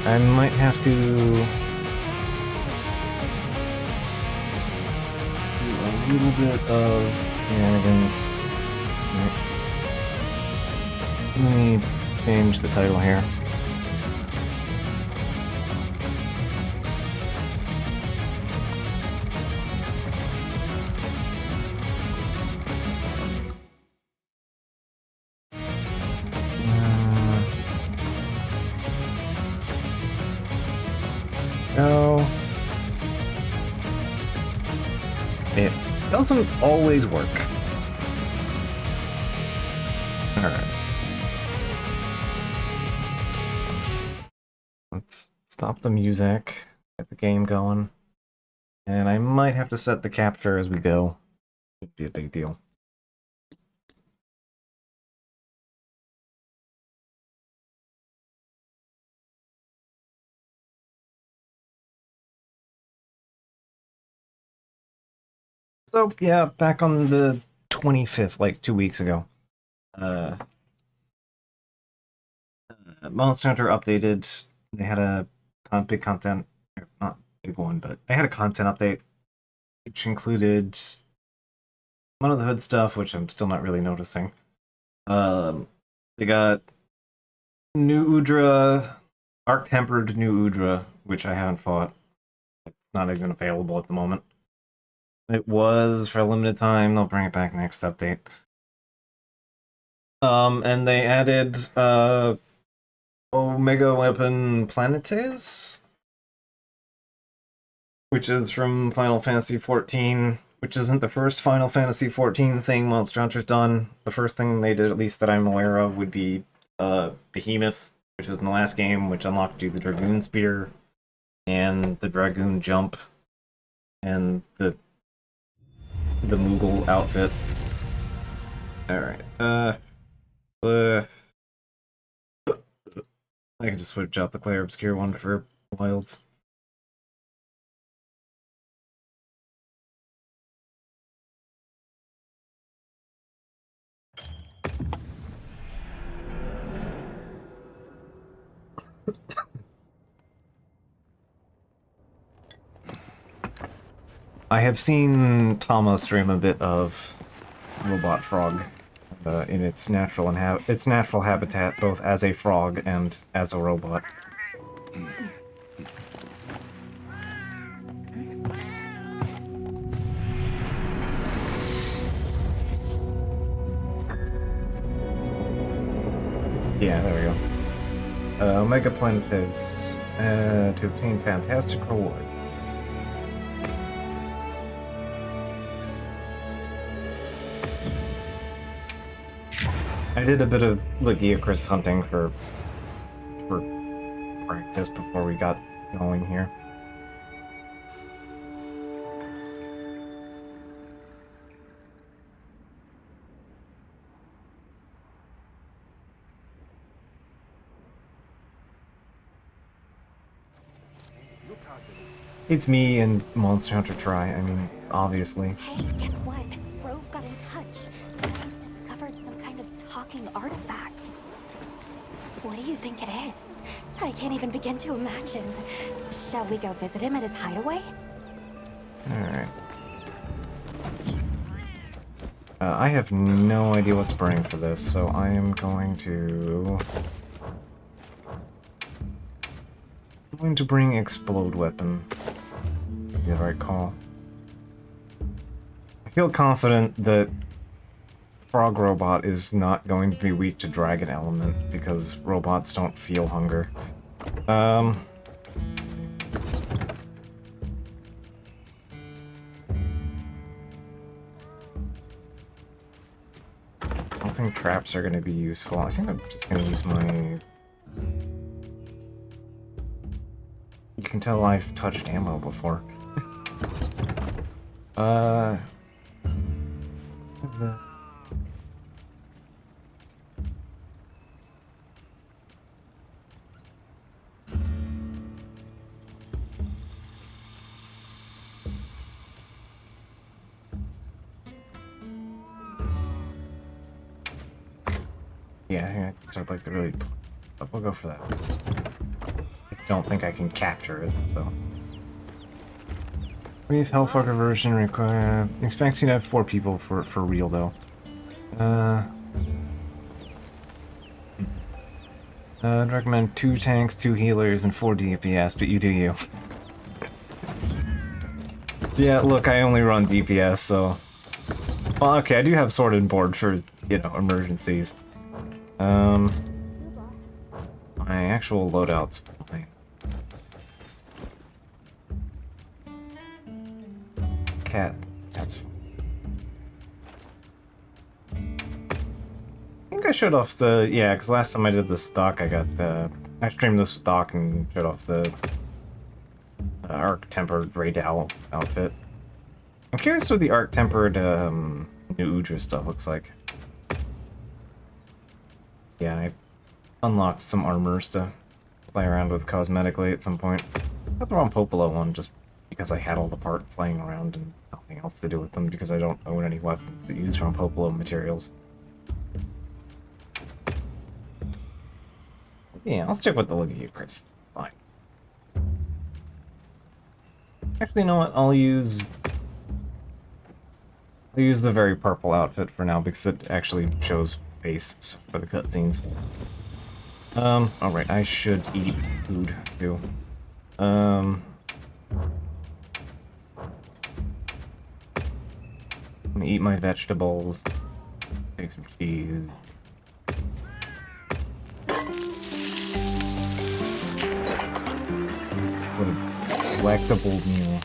I might have to do a little bit of shenanigans. Let me change the title here. No. It doesn't always work. Alright. Let's stop the music, get the game going. And I might have to set the capture as we go. Should be a big deal. So, yeah, back on the 25th, like 2 weeks ago. Monster Hunter updated. They had a big content, not big one, but they had a content update, which included one of the hood stuff, which I'm still not really noticing. They got new Udra, Arc-Tempered new Udra, which I haven't fought. It's not even available at the moment. It was for a limited time. They'll bring it back next update. And they added Omega Weapon Planetes, which is from Final Fantasy XIV, which isn't the first Final Fantasy XIV thing Monster Hunter's done. The first thing they did, at least that I'm aware of, would be Behemoth, which was in the last game, which unlocked you the Dragoon Spear, and the Dragoon Jump, and the Moogle outfit. Alright, I can just switch out the Claire Obscure one for Wilds. I have seen Tama stream a bit of Robot Frog in its natural habitat, both as a frog and as a robot. Yeah, there we go. Omega Planetes to obtain fantastic reward. I did a bit of Legiacris hunting for practice before we got going here. It's me and Monster Hunter Try, I mean, obviously. Hey, guess what? Rove got in touch. Said he's discovered some kind of talking artifact. What do you think it is? I can't even begin to imagine. Shall we go visit him at his hideaway? Alright. I have no idea what to bring for this, so I am going to bring Explode Weapon. Would be the right call. I feel confident that Frog Robot is not going to be weak to Dragon Element, because robots don't feel hunger. I don't think traps are going to be useful. I think I'm just going to use my... You can tell I've touched ammo before. Yeah, I think I'd like to really... We'll go for that. I don't think I can capture it, so. Brief Hellfucker version require expect you to have 4 people for real though. I'd recommend 2 tanks, 2 healers, and 4 DPS, but you do you. Yeah, look, I only run DPS, so. Well, okay, I do have sorted board for, you know, emergencies. My actual loadout's fine. That's. I think I showed off the because last time I did the stock, I streamed this stock and showed off the arc tempered Raid Owl outfit. I'm curious what the arc tempered new Udra stuff looks like. Yeah, I unlocked some armors to play around with cosmetically at some point. Got the wrong Popolo one just because I had all the parts laying around and nothing else to do with them because I don't own any weapons that use Ron Popolo materials. Yeah, I'll stick with the look of you, Chris. Fine. Actually, you know what? I'll use the very purple outfit for now because it actually shows face for the cutscenes. Alright, I should eat food too. I'm gonna eat my vegetables, take some cheese. What a delectable meal.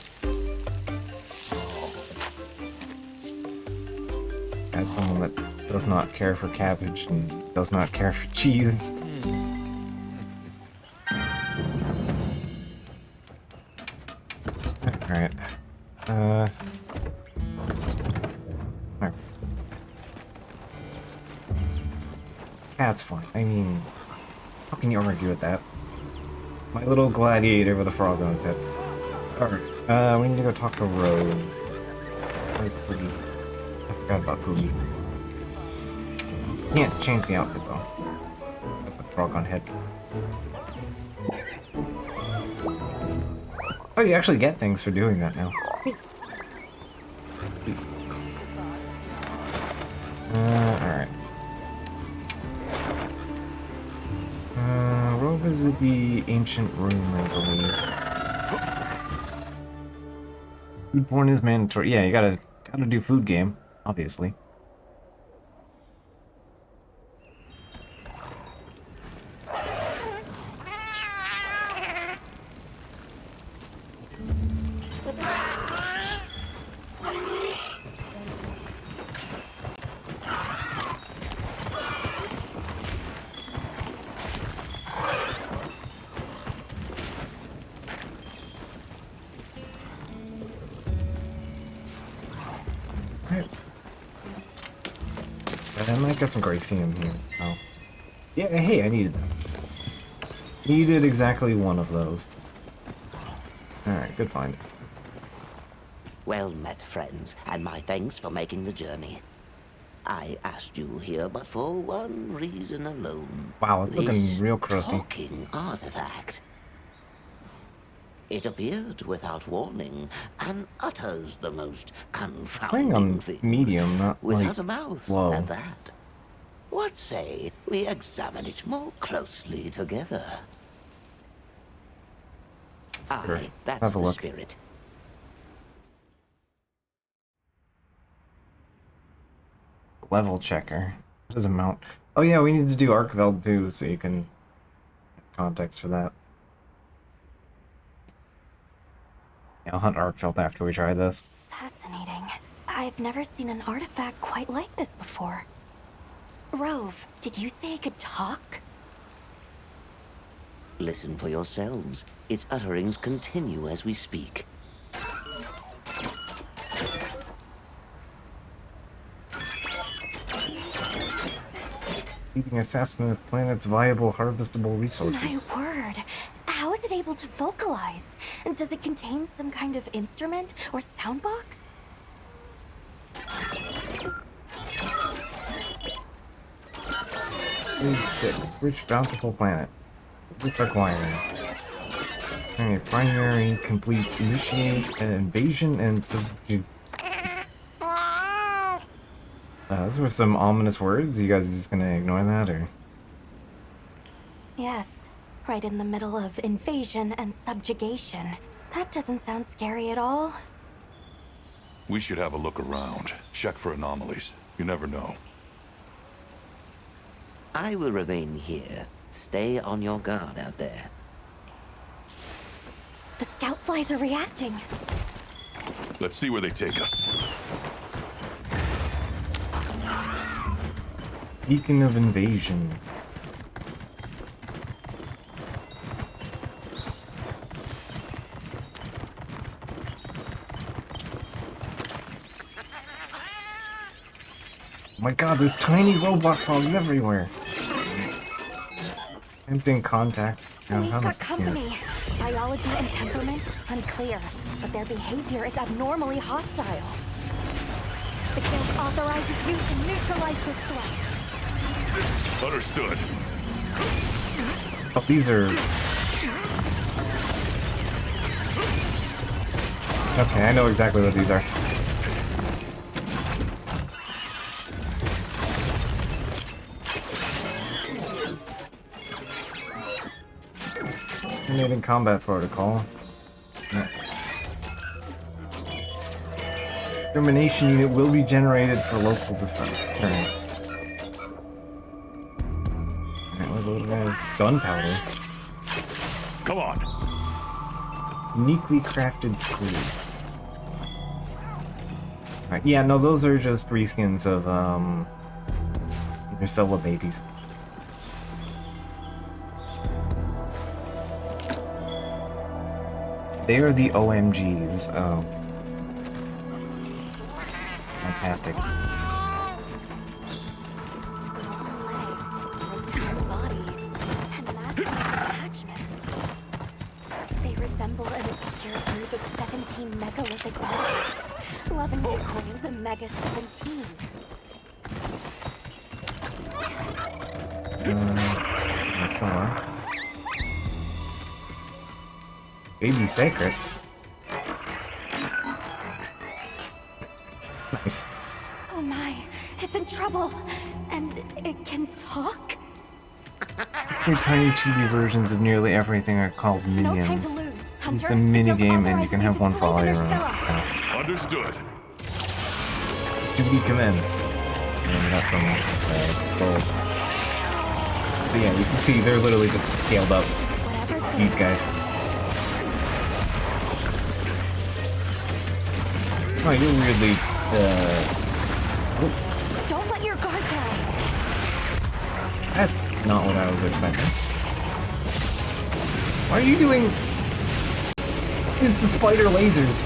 As someone that does not care for cabbage and does not care for cheese. Alright. Alright. That's fine. I mean, how can you argue with that? My little gladiator with a frog on his head. Alright, we need to go talk to Rogue. Where's Froggy? I forgot about Froggy. Can't change the outfit though. Got the frog on head. Oh, you actually get things for doing that now. Alright. Rogue is the ancient room, I believe. Foodborne is mandatory. Yeah, you gotta do food game, obviously. I might get some Gracium here. Oh. Yeah, hey, I needed them. Needed exactly one of those. Alright, good find. Well met, friends, and my thanks for making the journey. I asked you here but for one reason alone. Wow, it's this looking real crusty. talking artifact. It appeared without warning and utters the most Playing on confounding things. medium, not without like a mouth low. at that. What say we examine it more closely together? Sure. Aye, that's Have a the look. spirit. Level checker. What does amount? Oh yeah, we need to do Archveld too, so you can have context for that. Yeah, I'll hunt Archveld after we try this. Fascinating. I've never seen an artifact quite like this before. Rove, did you say it could talk? Listen for yourselves. Its utterings continue as we speak. Leading assessment of planet's viable harvestable resources. My word. How is it able to vocalize? And does it contain some kind of instrument or sound box? Rich, bountiful planet. Rich requiring. Alright, primary, complete, initiate, invasion, and subdue. Those were some ominous words. You guys are just gonna ignore that, or? Yes, right in the middle of invasion and subjugation. That doesn't sound scary at all. We should have a look around. Check for anomalies. You never know. I will remain here. Stay on your guard out there. The scout flies are reacting. Let's see where they take us. Beacon of invasion. Oh my god, there's tiny robot frogs everywhere. Emptying contact. We've got company. Biology and temperament, unclear. But their behavior is abnormally hostile. The guild authorizes you to neutralize this threat. Understood. Oh, these are... Okay, I know exactly what these are. Terminating combat protocol. No. Termination unit will be generated for local defense. Alright, what little guys? Gunpowder. Come on. Uniquely crafted screw. Alright, yeah, no, those are just reskins of, Ursula babies. They are the OMGs. Oh. Fantastic. Long legs, rotund bodies, and massive attachments. They resemble an obscure group of 17 megalithic artifacts. Lovingly coined the Mega 17. I saw. Baby sacred. Nice. Oh my, it's in trouble. And it can talk? Three tiny chibi versions of nearly everything are called No time to minions. lose. Use Hunter, a mini the guild game and you can have authorizes one to follow slay you the around. Nursella. Understood. To be commenced. And that from gold. But yeah, you can see they're literally just scaled up. Whatever's going These guys. Oh, you're weirdly, Don't let your guard down. that's not what I was expecting. Why are you doing spider lasers?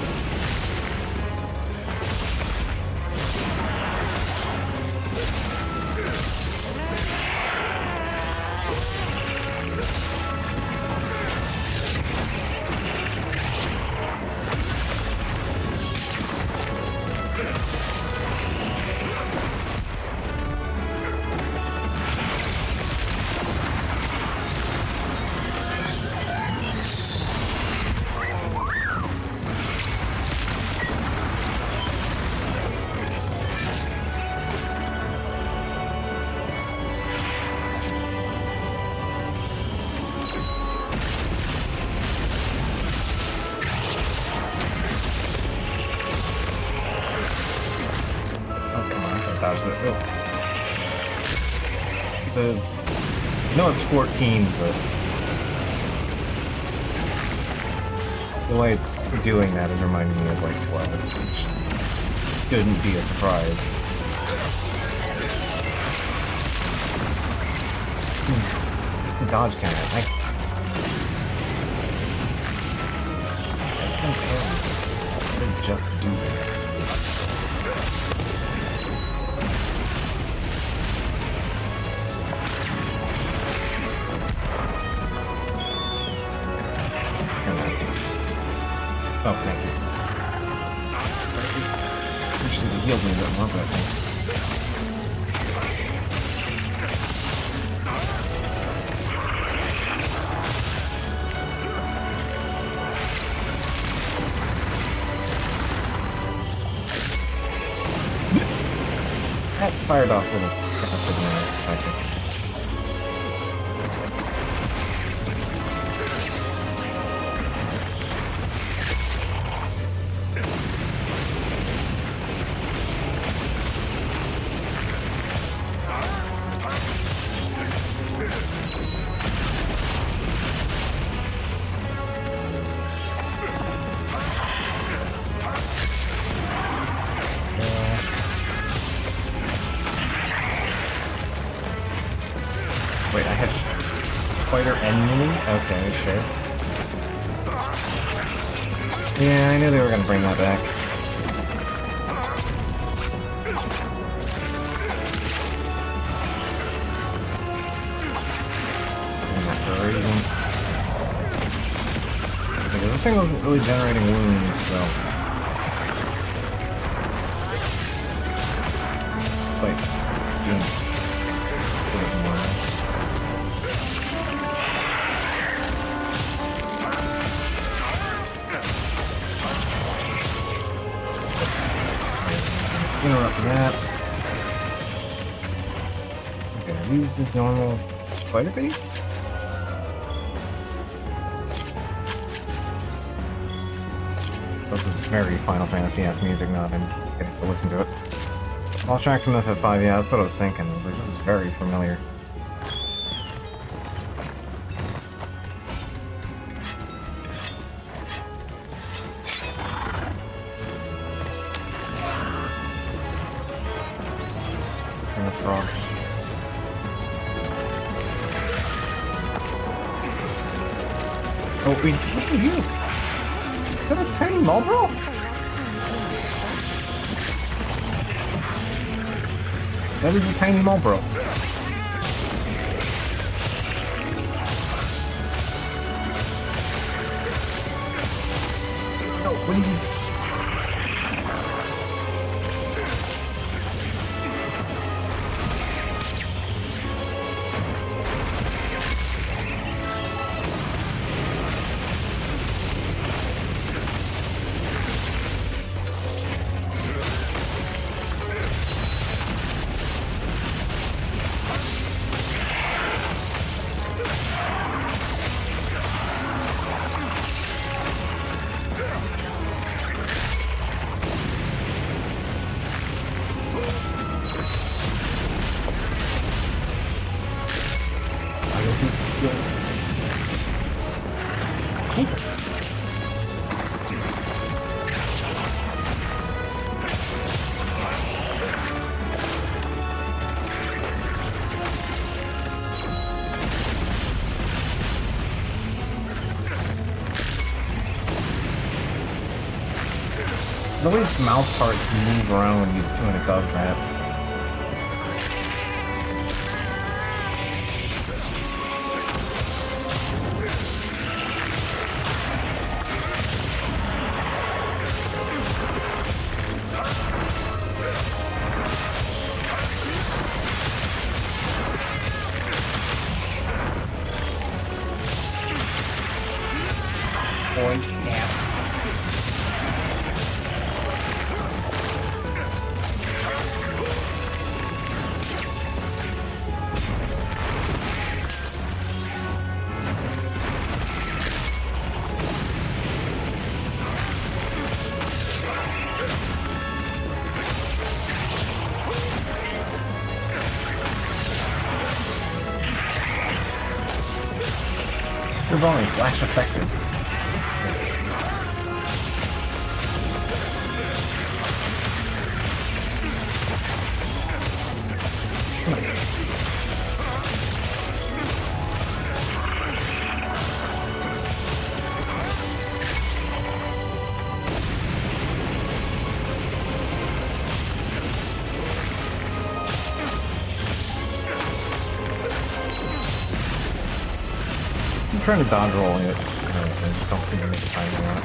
No, it's 14, but the way it's doing that is reminding me of like 12, which shouldn't be a surprise. The dodge counter, nice. What did just do there? Oh, thank you. Usually they healed me a bit more, but I think. That fired off a little faster than I was expecting. Wait, I had spider and mini? Okay, sure. Yeah, I knew they were gonna bring that back. Okay, the thing wasn't really generating wounds, so... Wait. Interrupt that. Okay, are these just normal spider bait? This is very Final Fantasy-esque music now, I've been getting to listen to it. All track from FF5, yeah, that's what I was thinking. I was like, this is very familiar. And the frog. Oh, wait, what are you? Is that a tiny Marlboro? That is a tiny Marlboro. No, what are you... Yes. The way its mouth parts move around when it does that. Boy, yeah. You're only flash effective. I'm trying to dodge roll it. I just don't seem to make the timing on it.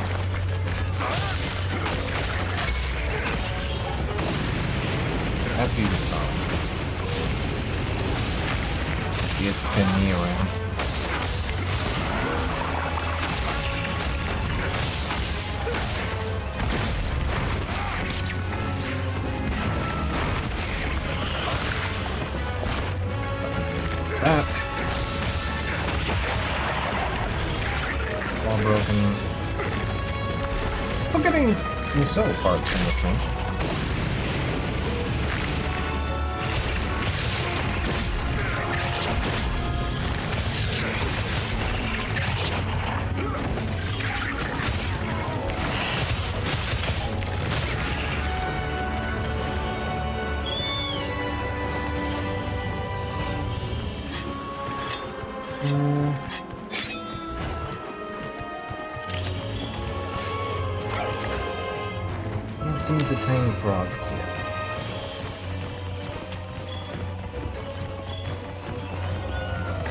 That's easy to dodge. It's spin me around. so apart from this thing. See the tiny frogs yet.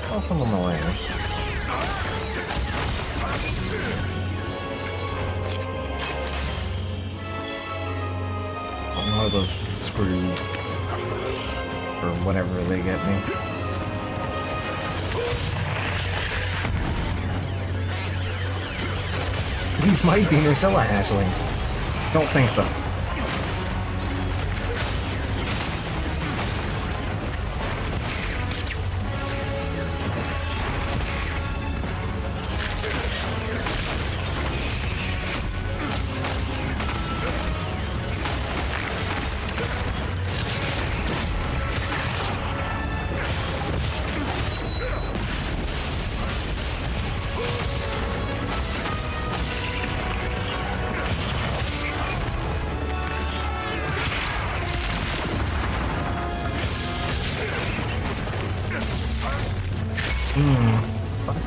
Saw some on the way. One of those screws or whatever they get me. These might be Nursilla hatchlings. Don't think so.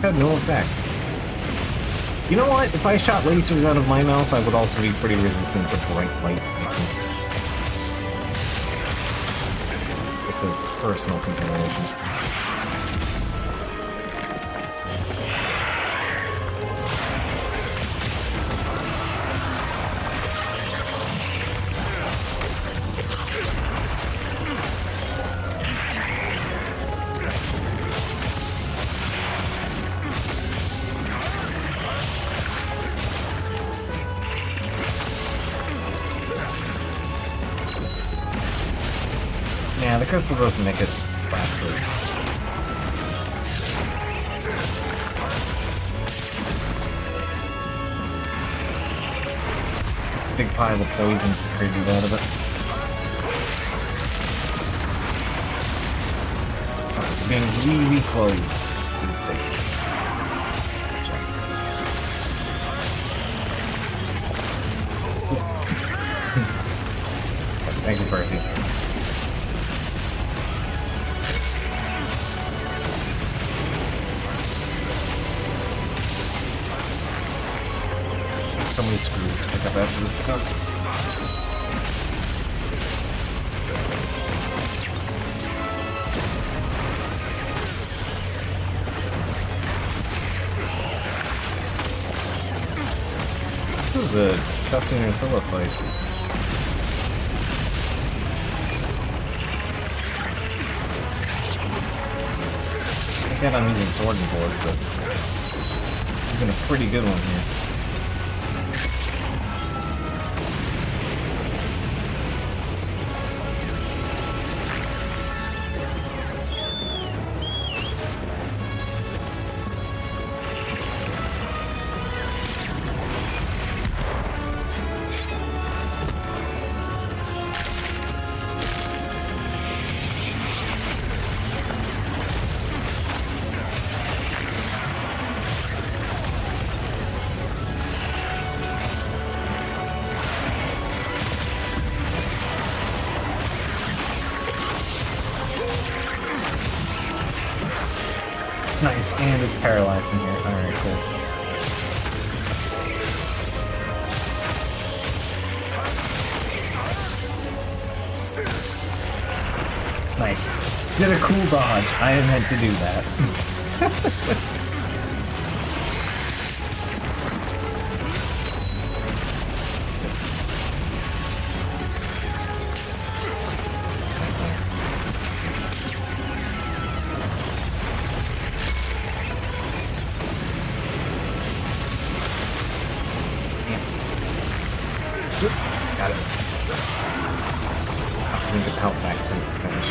Had no effect. You know what? If I shot lasers out of my mouth, I would also be pretty resistant to bright light. Just a personal consideration. Yeah, the crystal doesn't make it flat through. Big pile of poison secreted out of it. Oh, so being really close is safe. Thank you, Percy. So many screws to pick up after this stuff. This is a tough Nursilla fight. Again, I'm using sword and board, but using a pretty good one here. Nice, and it's paralyzed in here. Alright, cool. Nice. Did a cool dodge. I meant to do that. Got it. I need to help back to finish.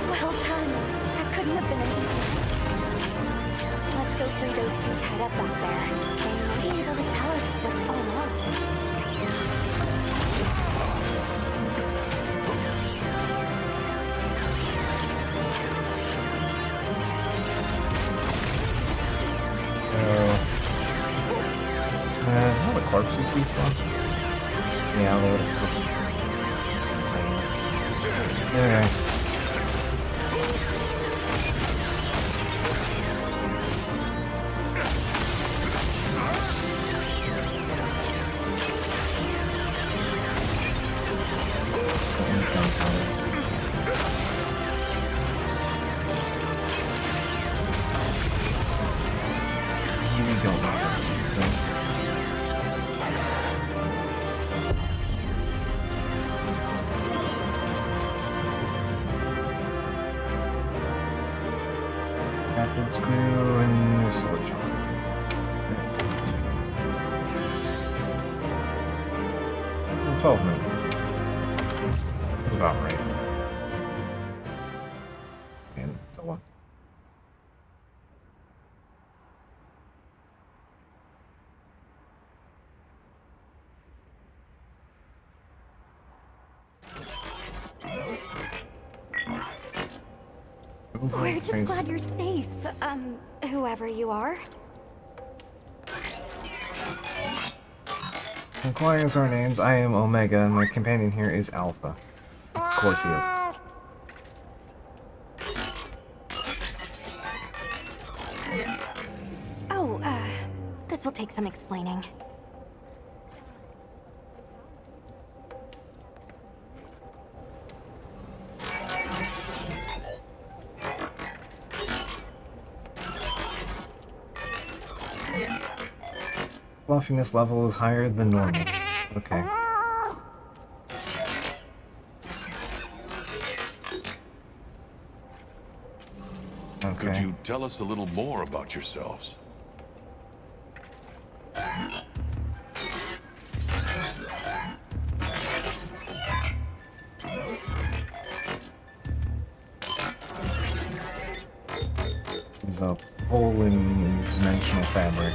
Well done. That couldn't have been an easy. Let's go free those two titles. up back there. They might be able to tell us what's going on. How the corpses despawn? Yeah, they would have. Okay. We don't know. Captain Screw and Sludge. 12 minutes. That's about right. And so on. We're just glad you're safe, whoever you are. Inquiring our names, I am Omega, and my companion here is Alpha. Of course he is. Oh, this will take some explaining. Fluffiness level is higher than normal. Okay. Could Okay. you tell us a little more about yourselves? There's a hole in dimensional fabric.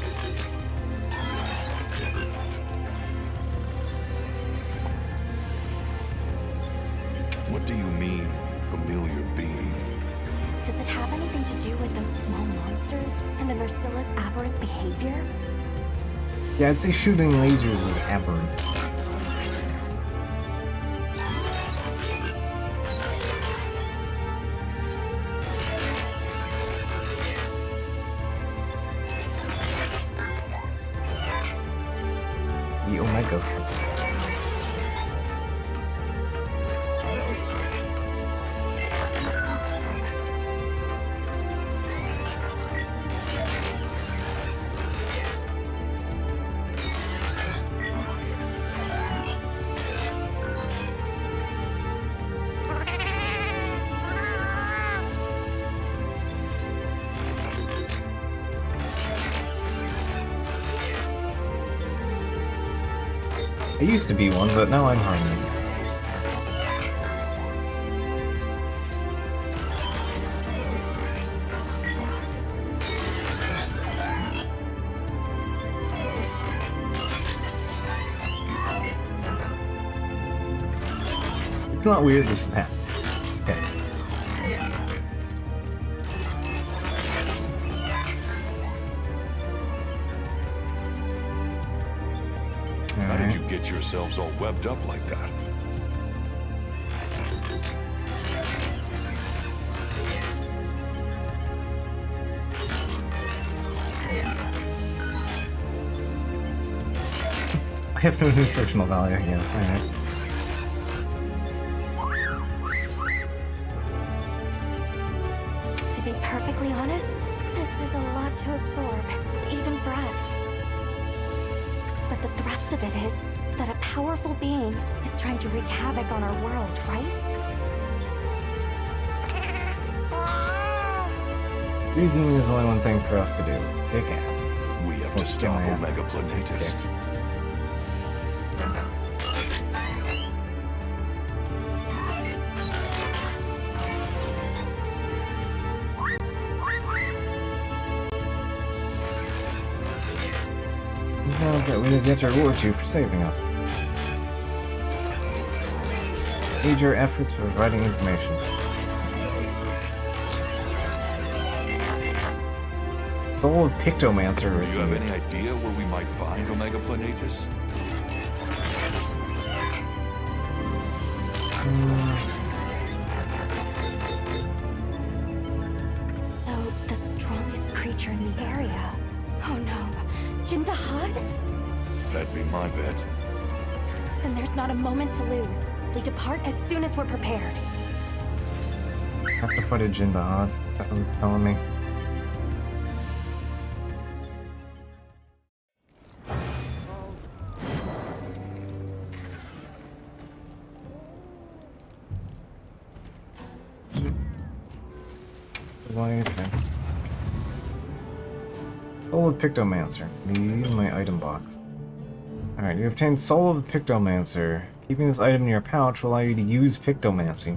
What do you mean, familiar being? Does it have anything to do with those small monsters and the Nursilla's aberrant behavior? Yeah, I'd say shooting lasers is aberrant. The Omega. I used to be one, but now I'm harmless. It's not weird this is happening. Okay. How did you get yourselves all webbed up like that? I have no nutritional value, I guess. Alright. To be perfectly honest, this is a lot to absorb, even for us. But the thrust of it is that a powerful being is trying to wreak havoc on our world, right? Reading is only one thing for us to do. Kick ass. We have Or to get stop my ass Omega kicked. Planetus. that we get your reward you for saving us. Need your efforts for providing information. Soul of Pictomancer Do you received. have any idea where we might find Omega Planetus? So, the strongest creature in the area. Oh no. Jindahad? That'd be my bet. Then there's not a moment to lose. We depart as soon as we're prepared. Have the footage in the hod. That's what it's telling me. Soul of Pictomancer. Need my item box. Alright, you obtained Soul of Pictomancer. Keeping this item in your pouch will allow you to use Pictomancy.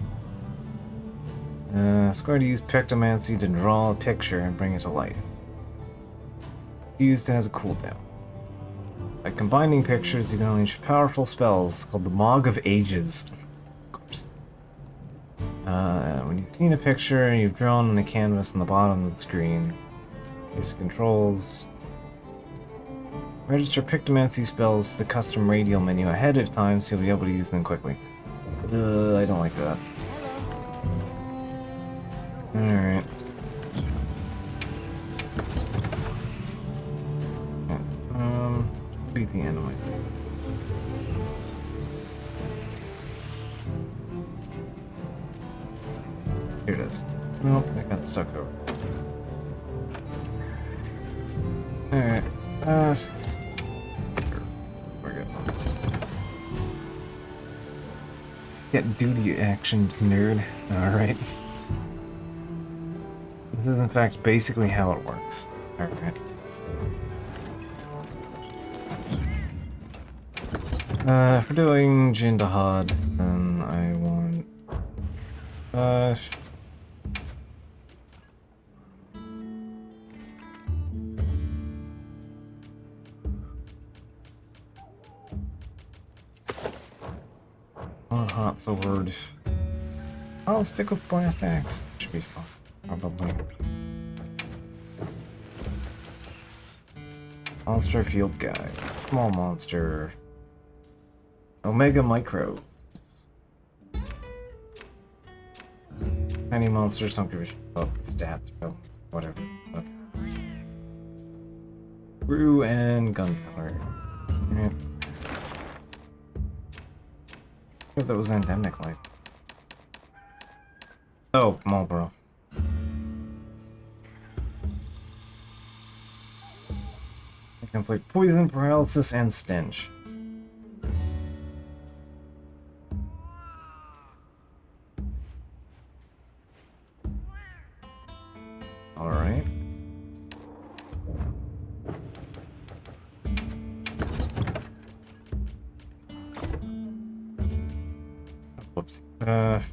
Square to use Pictomancy to draw a picture and bring it to life. It's used and has a cooldown. By combining pictures, you can unleash powerful spells called the Mog of Ages. Of course. When you've seen a picture and you've drawn on the canvas on the bottom of the screen, basic controls. Register Pictomancy spells to the custom radial menu ahead of time so you'll be able to use them quickly. I don't like that. Alright. Beat the enemy. Here it is. Nope, I got stuck over. Alright. We're good. Get duty action, nerd. Alright. This is in fact basically how it works. Alright. For doing Jindahad, then I want... hot sword. I'll stick with blast axe. Should be fun. Probably. Monster field guide. Small monster. Omega micro. Tiny monsters don't give a shit about the stats, bro. Whatever. But... Brew and gunpowder. Yeah. If that was endemic, like. Oh, Marlboro. I can inflict poison, paralysis, and stench. Alright. Whoops. Okay.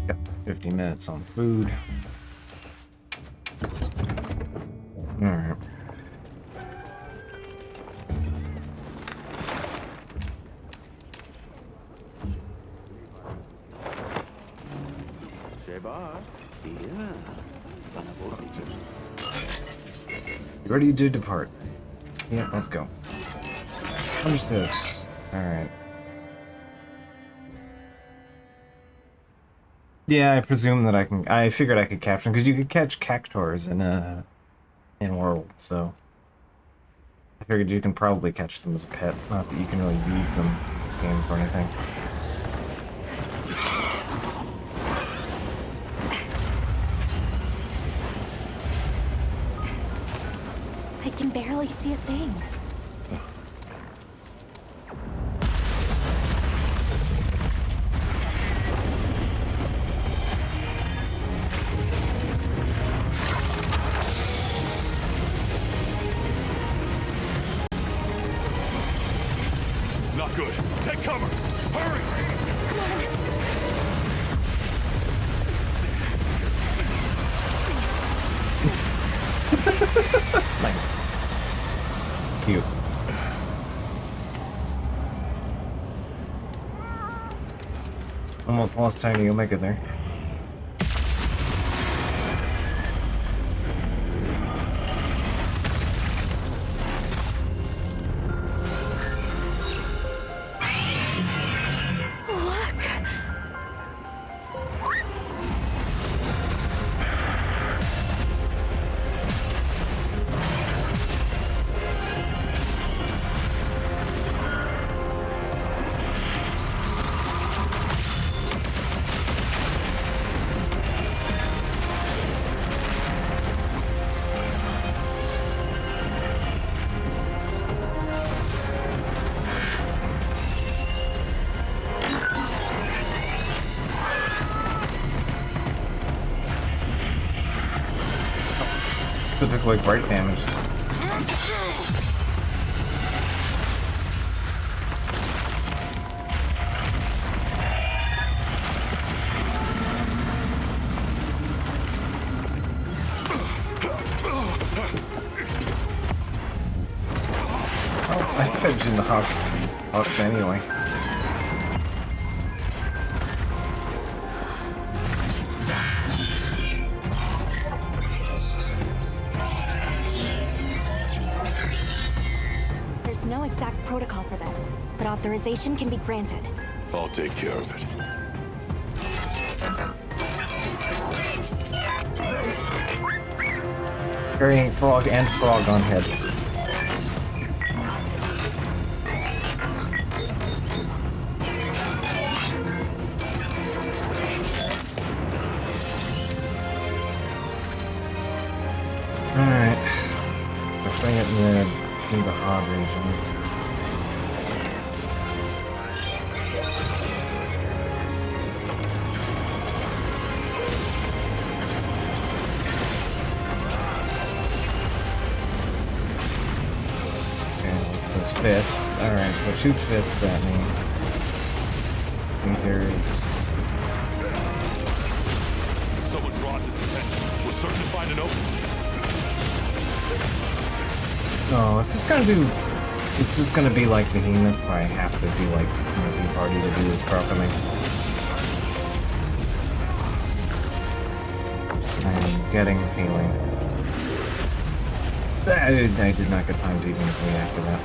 Got 50 minutes on food. Alright. You ready to depart? Yeah, let's go. Understood. Alright. Yeah, I presume that I figured I could capture them, because you could catch cactuars in World, so... I figured you can probably catch them as a pet, not that you can really use them in this game for anything. I can barely see a thing. not good. Take cover. Hurry! Nice. Cute. Almost lost Tiny Omega there. It took like bright damage. Oh, I think I just in the hawk anyway. No exact protocol for this, but authorization can be granted. I'll take care of it. Carrying frog and frog on head. Alright. Let's bring it in the hard region. Fists. Alright, so it shoots fists at me. Lasers. Someone draws its attention. We're certain to find an opening. Oh, is this gonna do... This is gonna be like Behemoth, where I have to be like Monkey Party to do this properly. I'm getting the feeling. I did not get time to even react to that.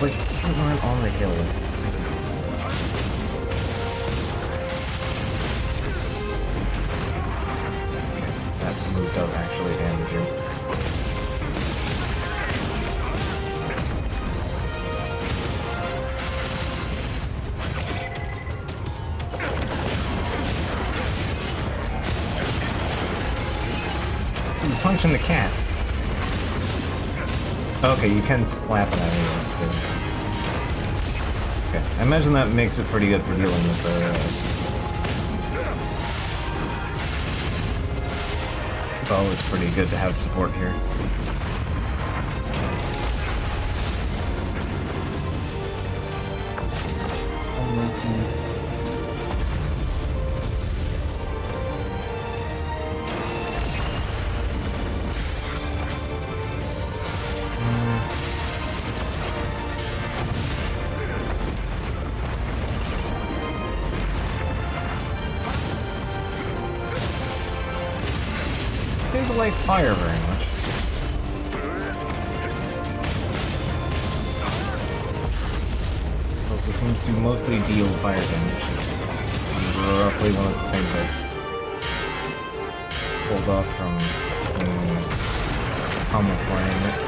Wait, I'm on the hill. That move does actually damage you. Ooh, punching the cat. Okay, you can slap it at me. Okay, I imagine that makes it pretty good for dealing with the... It's always pretty good to have support here. Didn't like fire very much. Also seems to mostly deal fire damage. Roughly one of the things I pulled off from pummel playing it.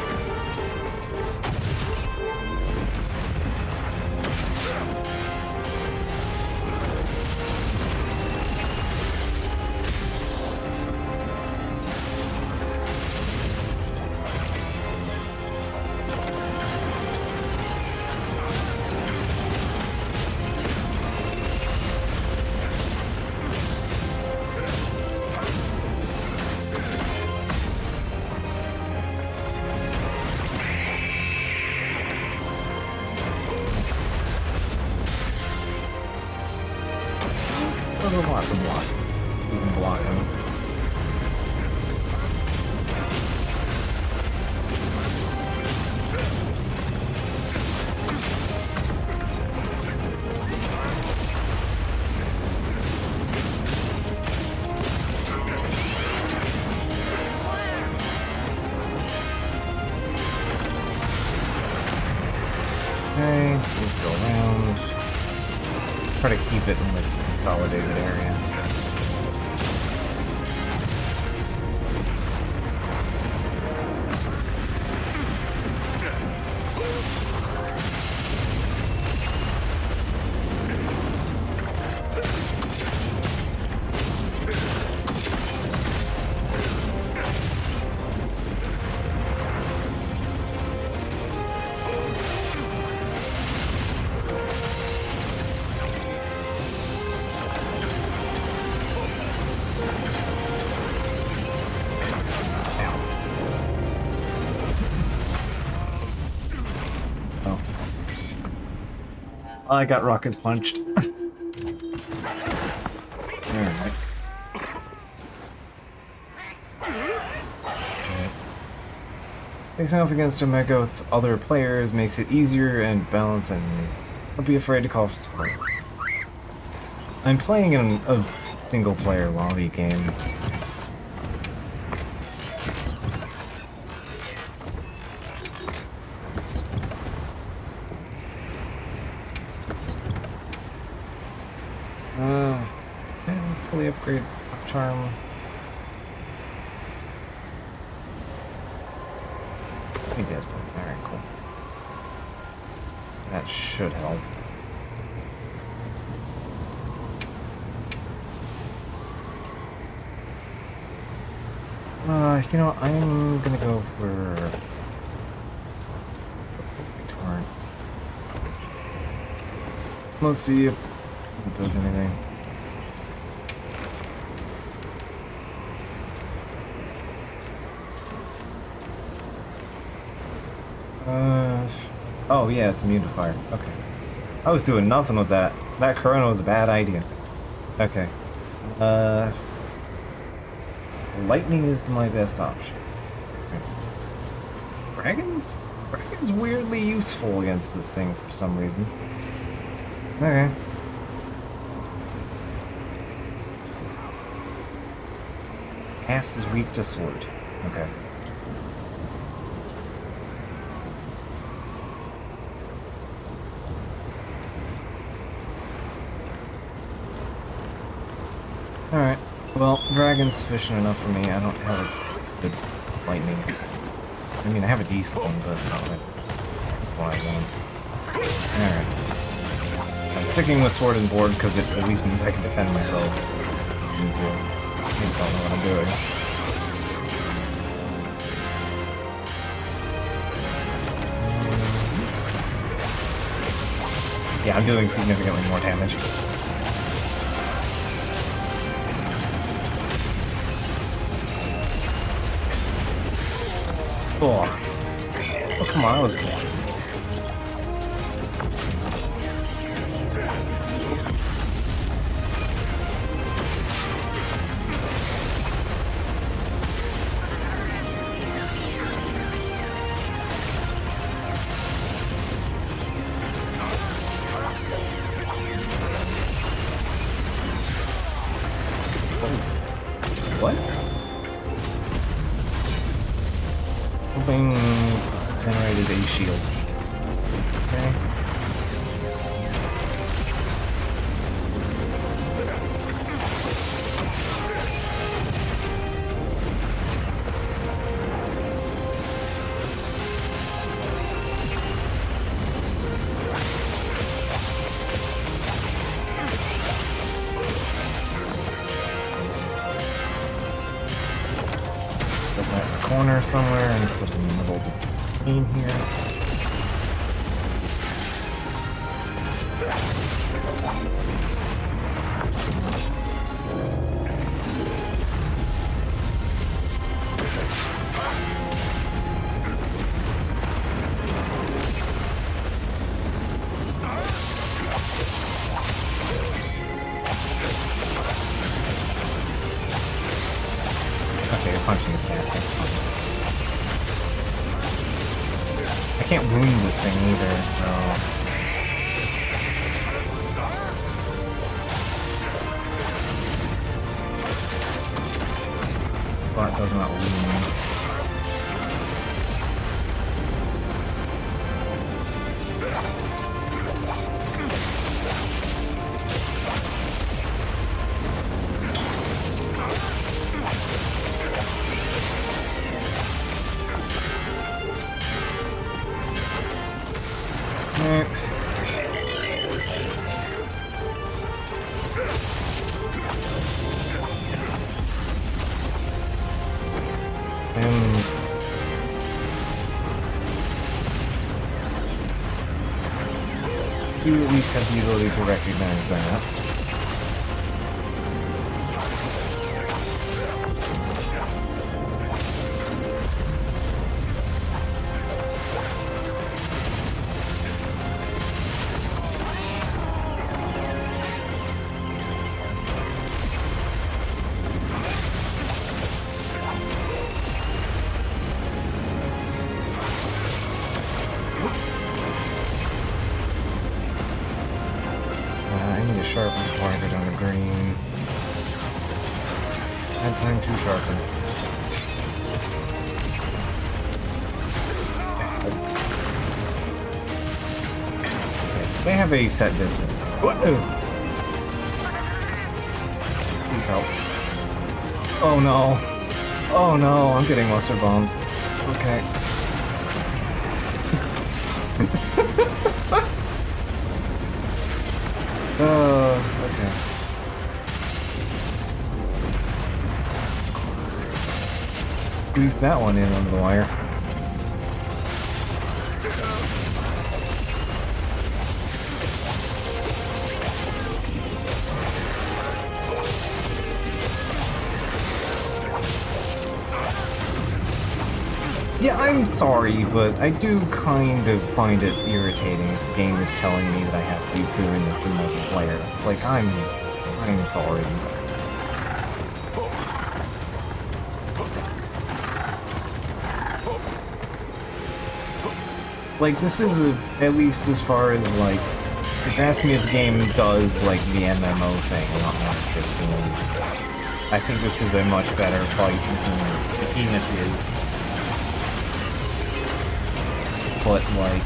does a lot to block. You can block him. Okay, let's go around. Try to keep it in the consolidated area. I got rocket punched. Alright. Facing off against a mega with other players makes it easier and balancing. Don't be afraid to call for support. I'm playing in a single-player lobby game. Fully upgrade charm. I think that's very cool. That should help. You know, I'm gonna go for torrent. Let's see if it does anything. Oh yeah, it's immune to fire. Okay. I was doing nothing with that. That Corona was a bad idea. Okay. Lightning is my best option. Okay. Dragon's weirdly useful against this thing for some reason. Okay. Ass is weak to sword. Okay. Alright, well, dragon's sufficient enough for me. I don't have a good lightning accent. I mean, I have a decent one, but it's not like what I want. Alright. I'm sticking with sword and board because it at least means I can defend myself. I don't know what I'm doing. Yeah, I'm doing significantly more damage. Oh, come on, I was blind. What? Something generated a shield. Okay. Corner somewhere instead of in the middle of the game here. can't wound this thing either, so... Bot does not wound. Do at least have the ability to recognize that. Sharpen before I go down to green. And time to sharpen. Okay, so they have a set distance. Whoa! Please help. Oh no. Oh no, I'm getting mustard bombed. Okay. Okay. Squeeze that one in under the wire. Yeah, I'm sorry, but I do kind of find it irritating if the game is telling me that I have to be doing this in multiplayer. Like, I'm sorry. Like, this is at least as far as, like, if you ask me if the game does, like, the MMO thing, not just doing. I think this is a much better fight than Behemoth is. But, like...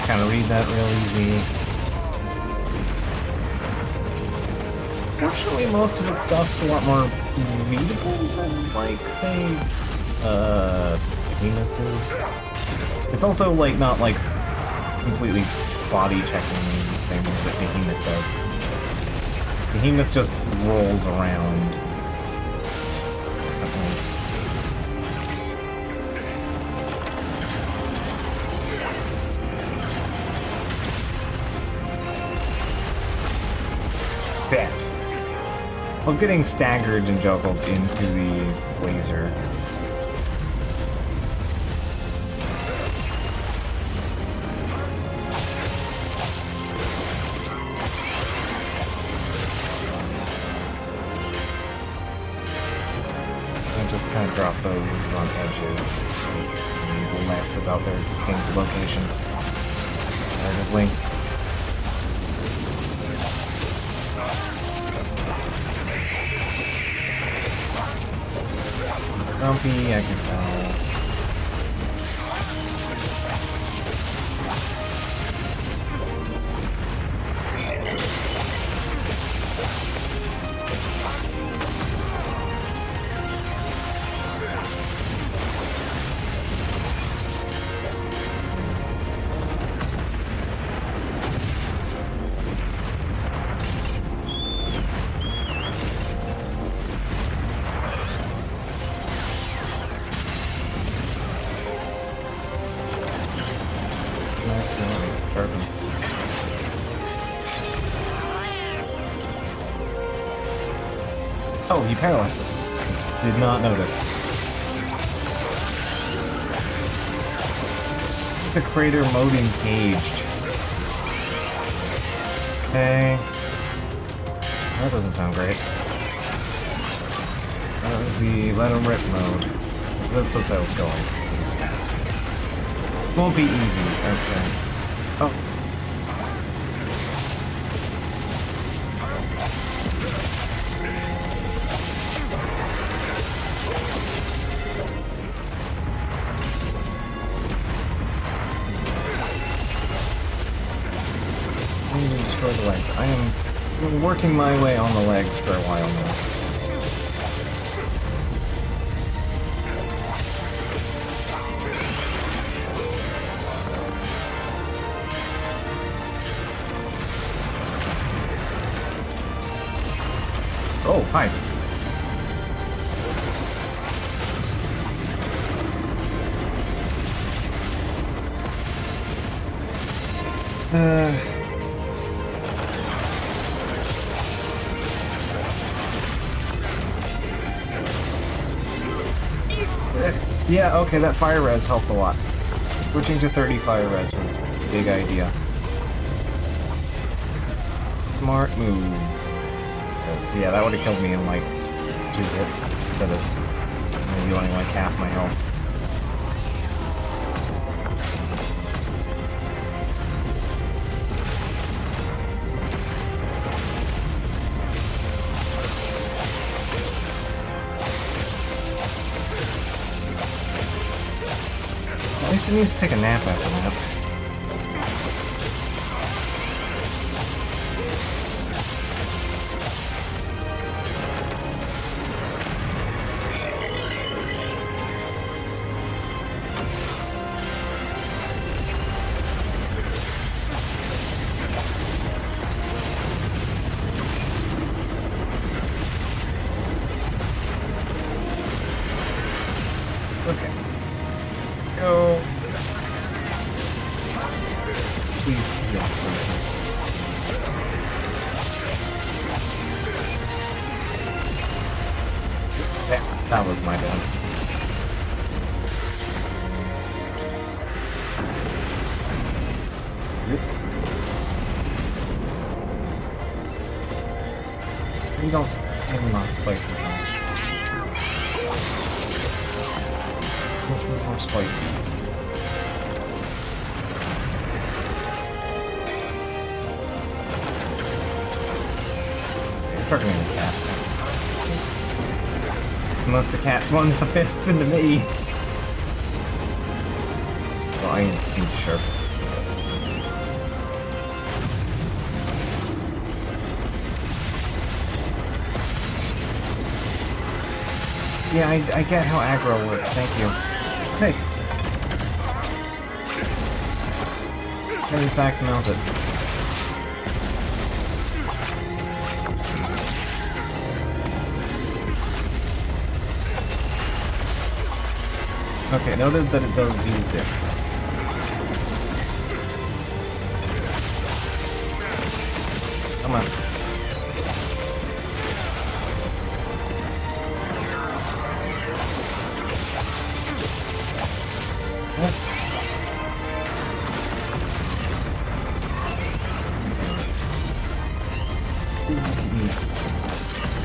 kind of read that real easy. Fortunately, most of its stuff's a lot more readable than, like, say, Behemoth's is. It's also, like, not, like, completely body checking me the same way that Behemoth does. Behemoth just rolls around. Something. Bad. Well, getting staggered and juggled into the laser. And just kind of drop those on edges. And less about their distinct location. Narratively. Grumpy, I can tell. still sharpen. Oh, he paralyzed it. Did not notice. The crater mode engaged. Okay. That doesn't sound great. That would be let him rip mode. That's the subtitle's going. Won't be easy. Okay. Oh. I need to destroy the legs. I am working my way on the legs for a while now. Oh, hi. Yeah, okay, that fire res helped a lot. Switching to 30 fire res was a big idea. Smart move. Yeah, that would have killed me in like 2 hits instead of maybe only like half my health. At least it needs to take a nap after that. Okay. Go. Please heal, please. Yeah, that was my bad. These all maybe not spicy now. More spicy. Talking to the cat. Unless the cat runs the fists into me. Well, I need to sharp. Yeah, I get how aggro works, thank you. Hey! And in fact, mounted. Okay, noted that it does do this. Come on.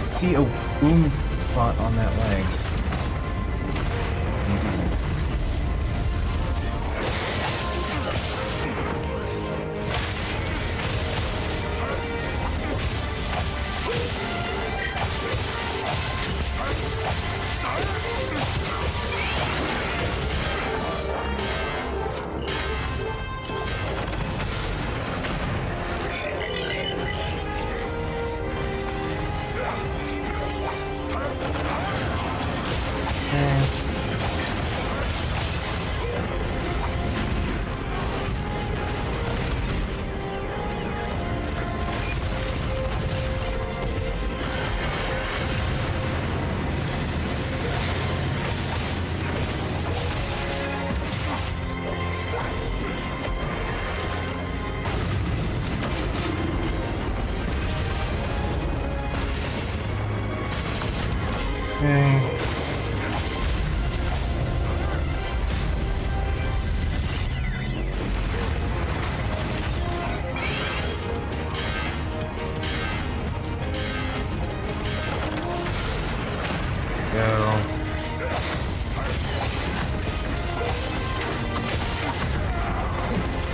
See a boom spot on that leg.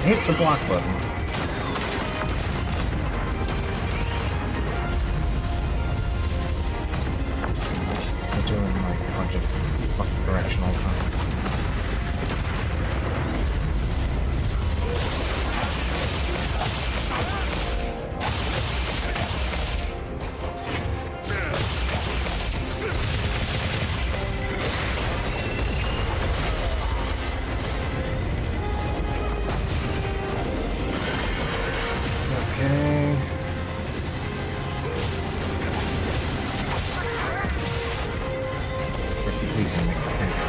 hit the block button. I'm doing like a bunch of fucking directionals, huh? Okay. Percy, please don't make me angry.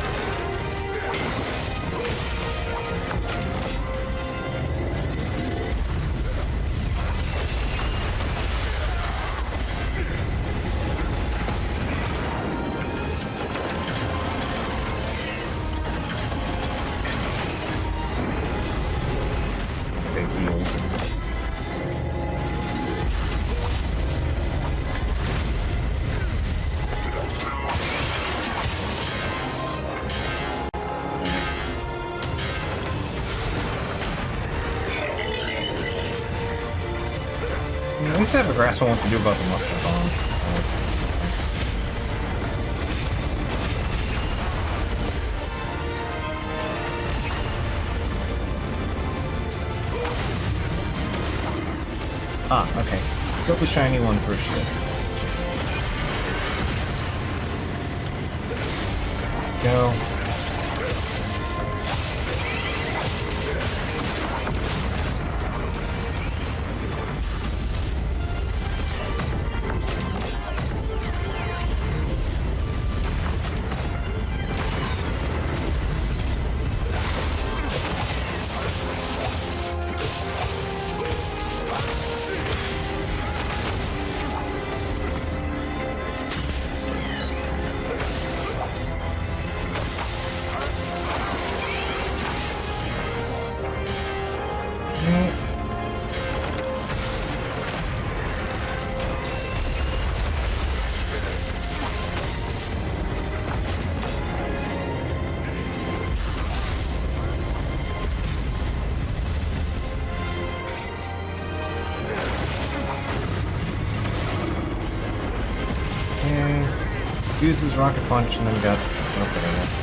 Big heels. At least I have a grasp on what to do about the muscle bombs, so... Ah, okay. Kill the shiny one first shit. Go. Uses rocket punch and then got open, I guess.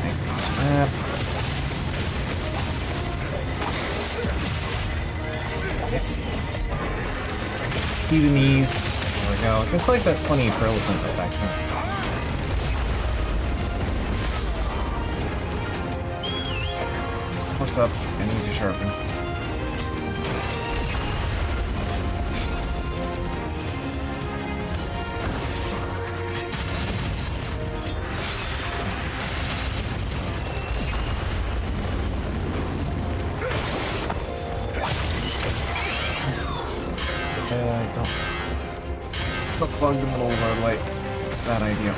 Thanks. Yep. Even these. There we go. It's like that funny pearlescent effect, huh? What's up? I need to sharpen. Don't plug the middle of our light. Bad idea.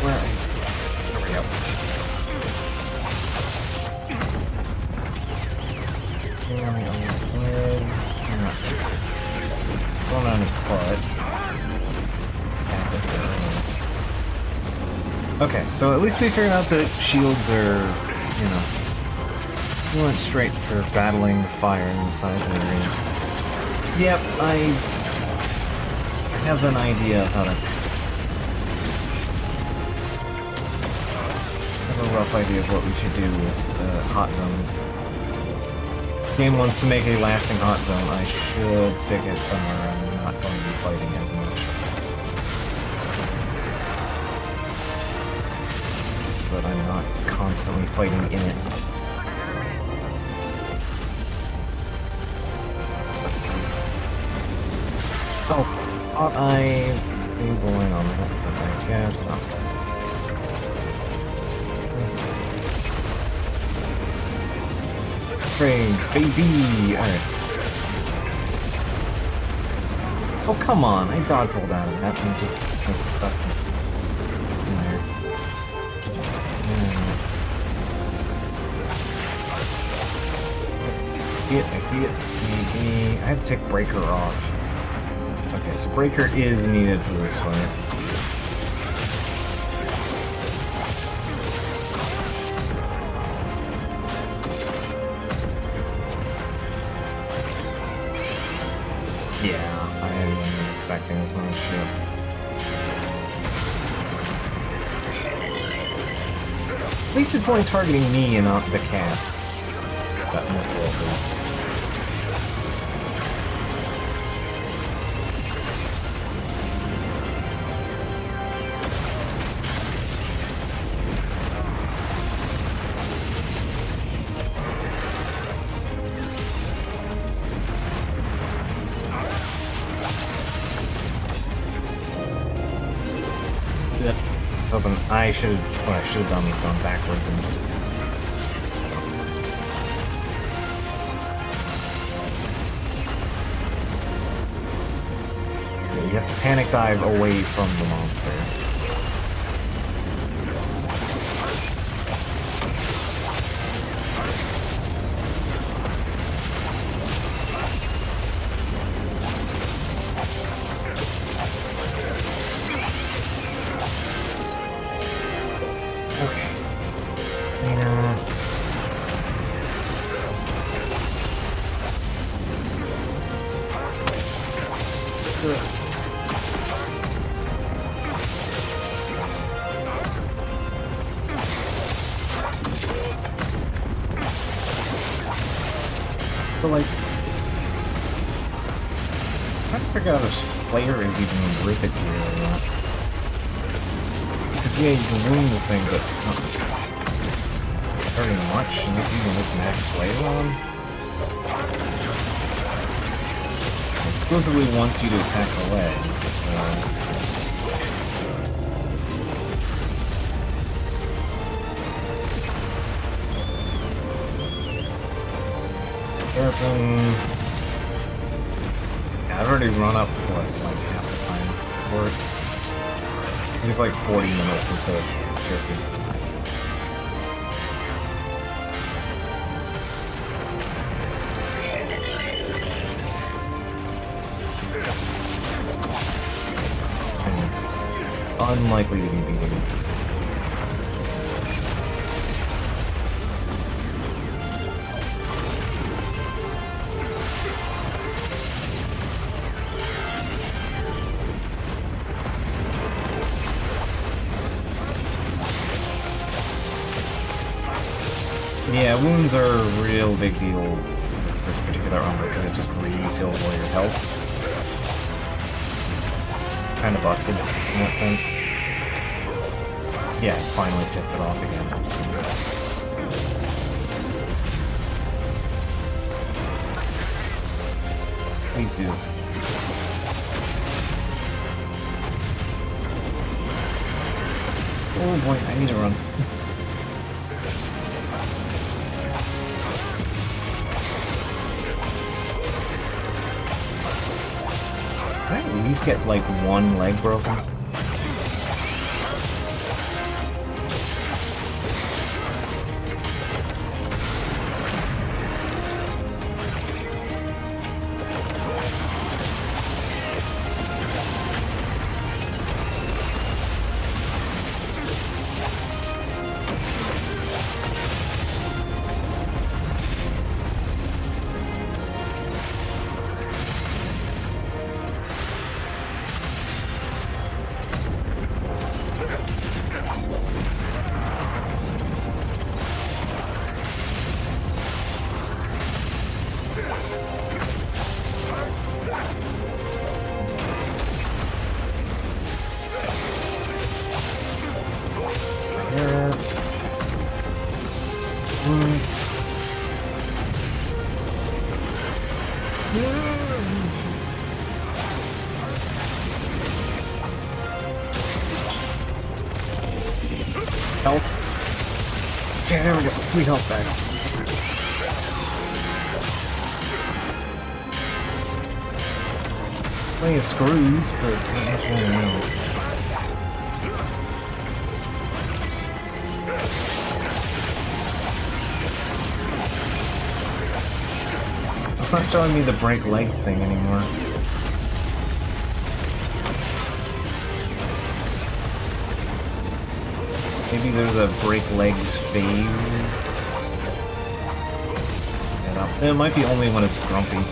Where are you? There we go. Going on his butt. Okay, so at least we figured out that shields are, you know, we went straight for battling the fire inside the arena. Yep, I have an idea of how to... I have a rough idea of what we should do with hot zones. If the game wants to make a lasting hot zone, I should stick it somewhere I'm not going to be fighting as much. So that I'm not constantly fighting in it. Oh, ought I be going on that? But I guess not. Frames, baby! Alright. Oh, come on! I dodge rolled out of that and just stuck in there. see it, I see it. I have to take Breaker off. Okay, so Breaker is needed for this fight. Yeah, I am expecting as much shit. At least it's only targeting me and not the cat. That missile at least. I should have. What I should have done was gone backwards and just. So you have to panic dive away from the monster. But like, I'm trying to figure out if Slayer is even worth it here or not. Because yeah, you can ruin this thing, but not very much, and not even with max Slayer on. It exclusively wants you to attack the legs. Yeah, I've already run up, what, like half the time for it. I think like 40 minutes instead of 50. Unlikely to be beating this. Yeah, wounds are a real big deal with this particular armor because it just refills all your health. Kind of busted in that sense. Yeah, finally pissed it off again. Please do. Oh boy, I need to run. Can I at least get like one leg broken? Help. Okay, there we go. We help back. Plenty of screws, but not much anything else. not showing me the break legs thing anymore. Maybe there's a break legs phase. It might be only when it's grumpy.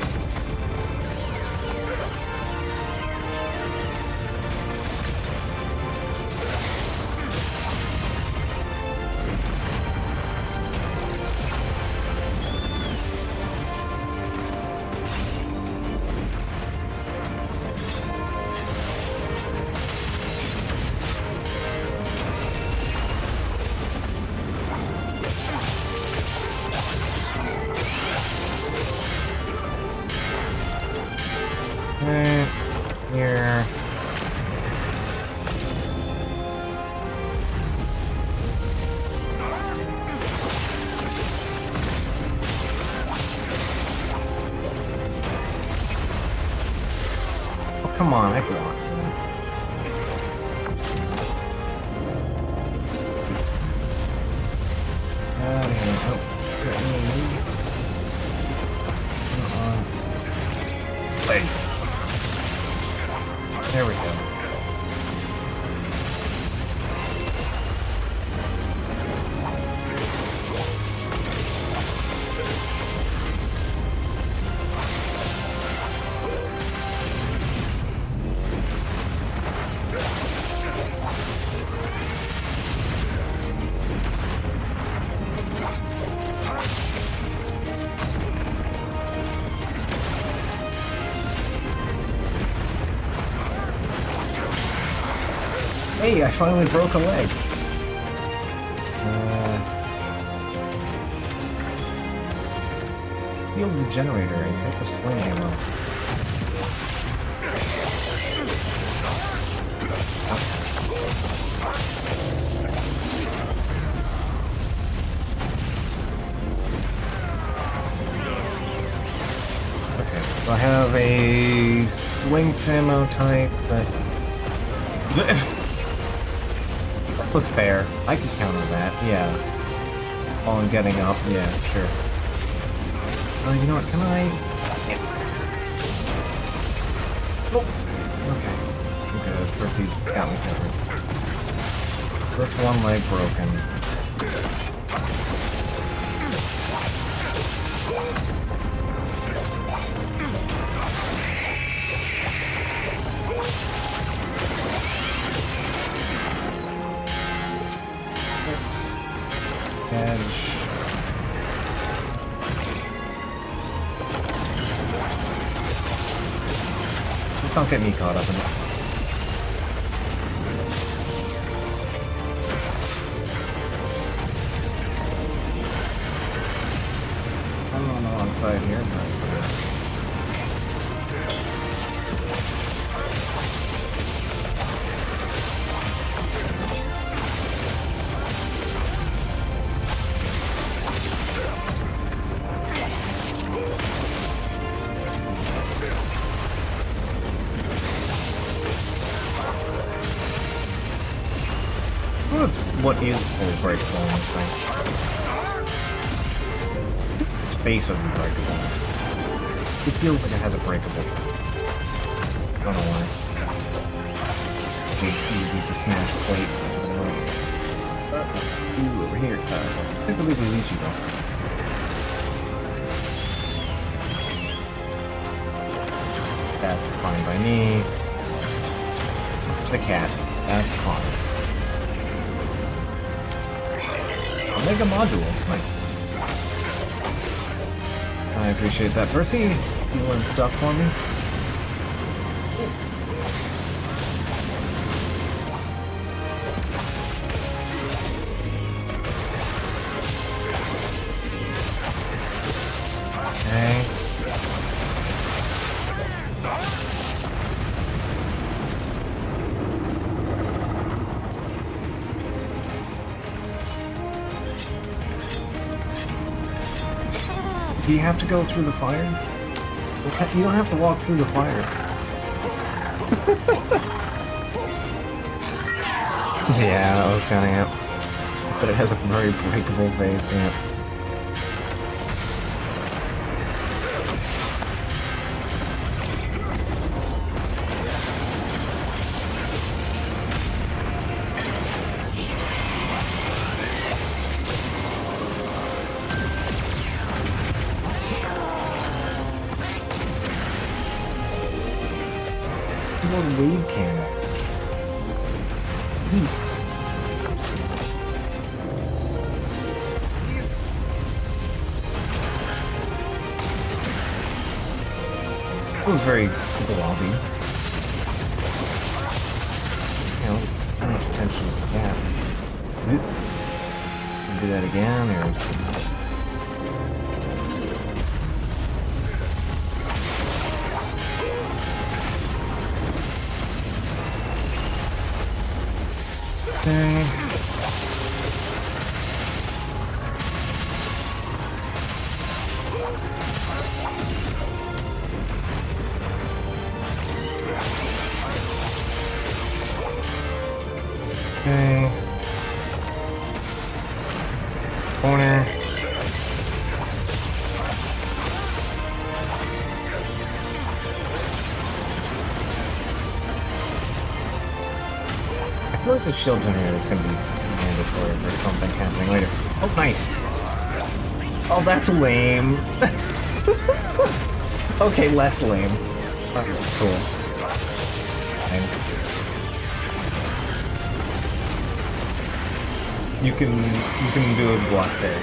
Here. Oh, come on, I blocked him. Out of here. Oh, got any of these? Leg. There we go. Hey, I finally broke a leg. Field the generator, a type of sling ammo. Okay, so I have a sling ammo type, but that was fair. I can counter that, yeah. While I'm getting up, yeah, sure. You know what, can I... Yeah. Oh! Okay. I'm good. Percy's got me covered. That's one leg broken. Edge. Don't get me caught up in it. I'm on the wrong side here, but... What is full breakable in this thing? Its base would be breakable. It feels like it has a breakable. I don't know why. Big, easy to smash plate. Ooh, over here. I think the Luigi though. That's fine by me. The cat. That's fine. Mega module. Nice. I appreciate that, Percy. Doing stuff for me. Okay. Do you have to go through the fire? You don't have to walk through the fire. Yeah, that was kind of it. But it has a very breakable face, yeah. more wave cannon. Neat. That was very blobby. Yeah, let's pay much attention to that. Do that again, or... Okay. Okay. Corner. I feel like the shield generator is going to be mandatory for something happening later. Oh, nice! Oh, that's lame. Okay, less lame. Okay, cool. Fine. You can do a block there.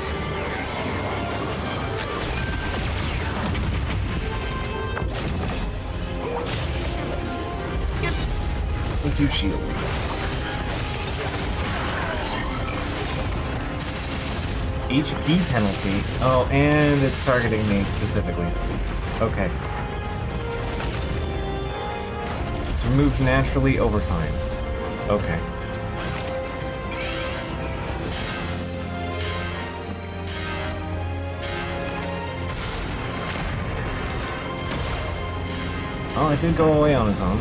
Thank you, shield. HP penalty. Oh, and it's targeting me specifically. Okay. It's removed naturally over time. Okay. Oh, it did go away on its own.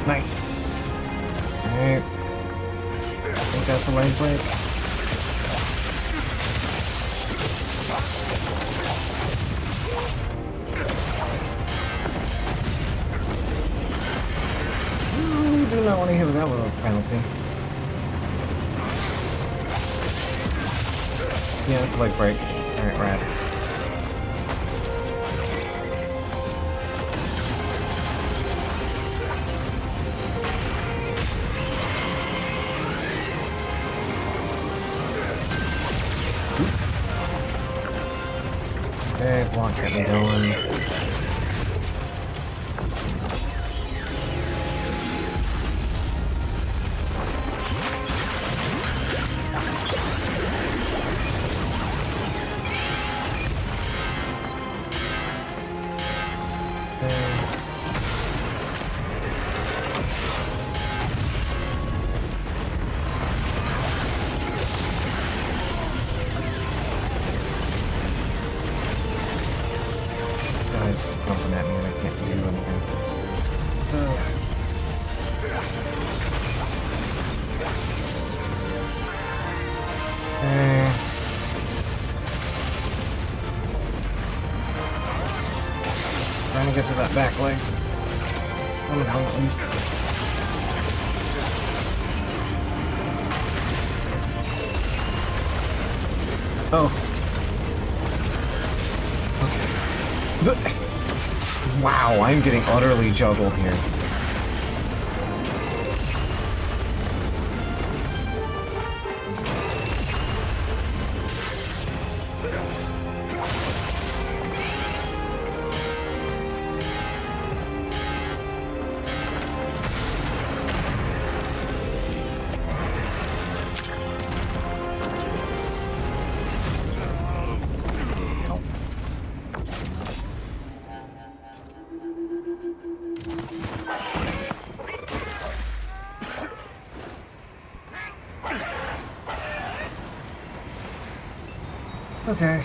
Nice. Alright. I think that's a leg break. Ooh, do not want to hit that with a penalty. Yeah, it's a leg break. Alright, rad. Okay, block got me going. Guys jumping at me and I can't do anything. Okay. Trying to get to that back leg. Somehow at least. Oh. Wow, I'm getting utterly juggled here. Okay.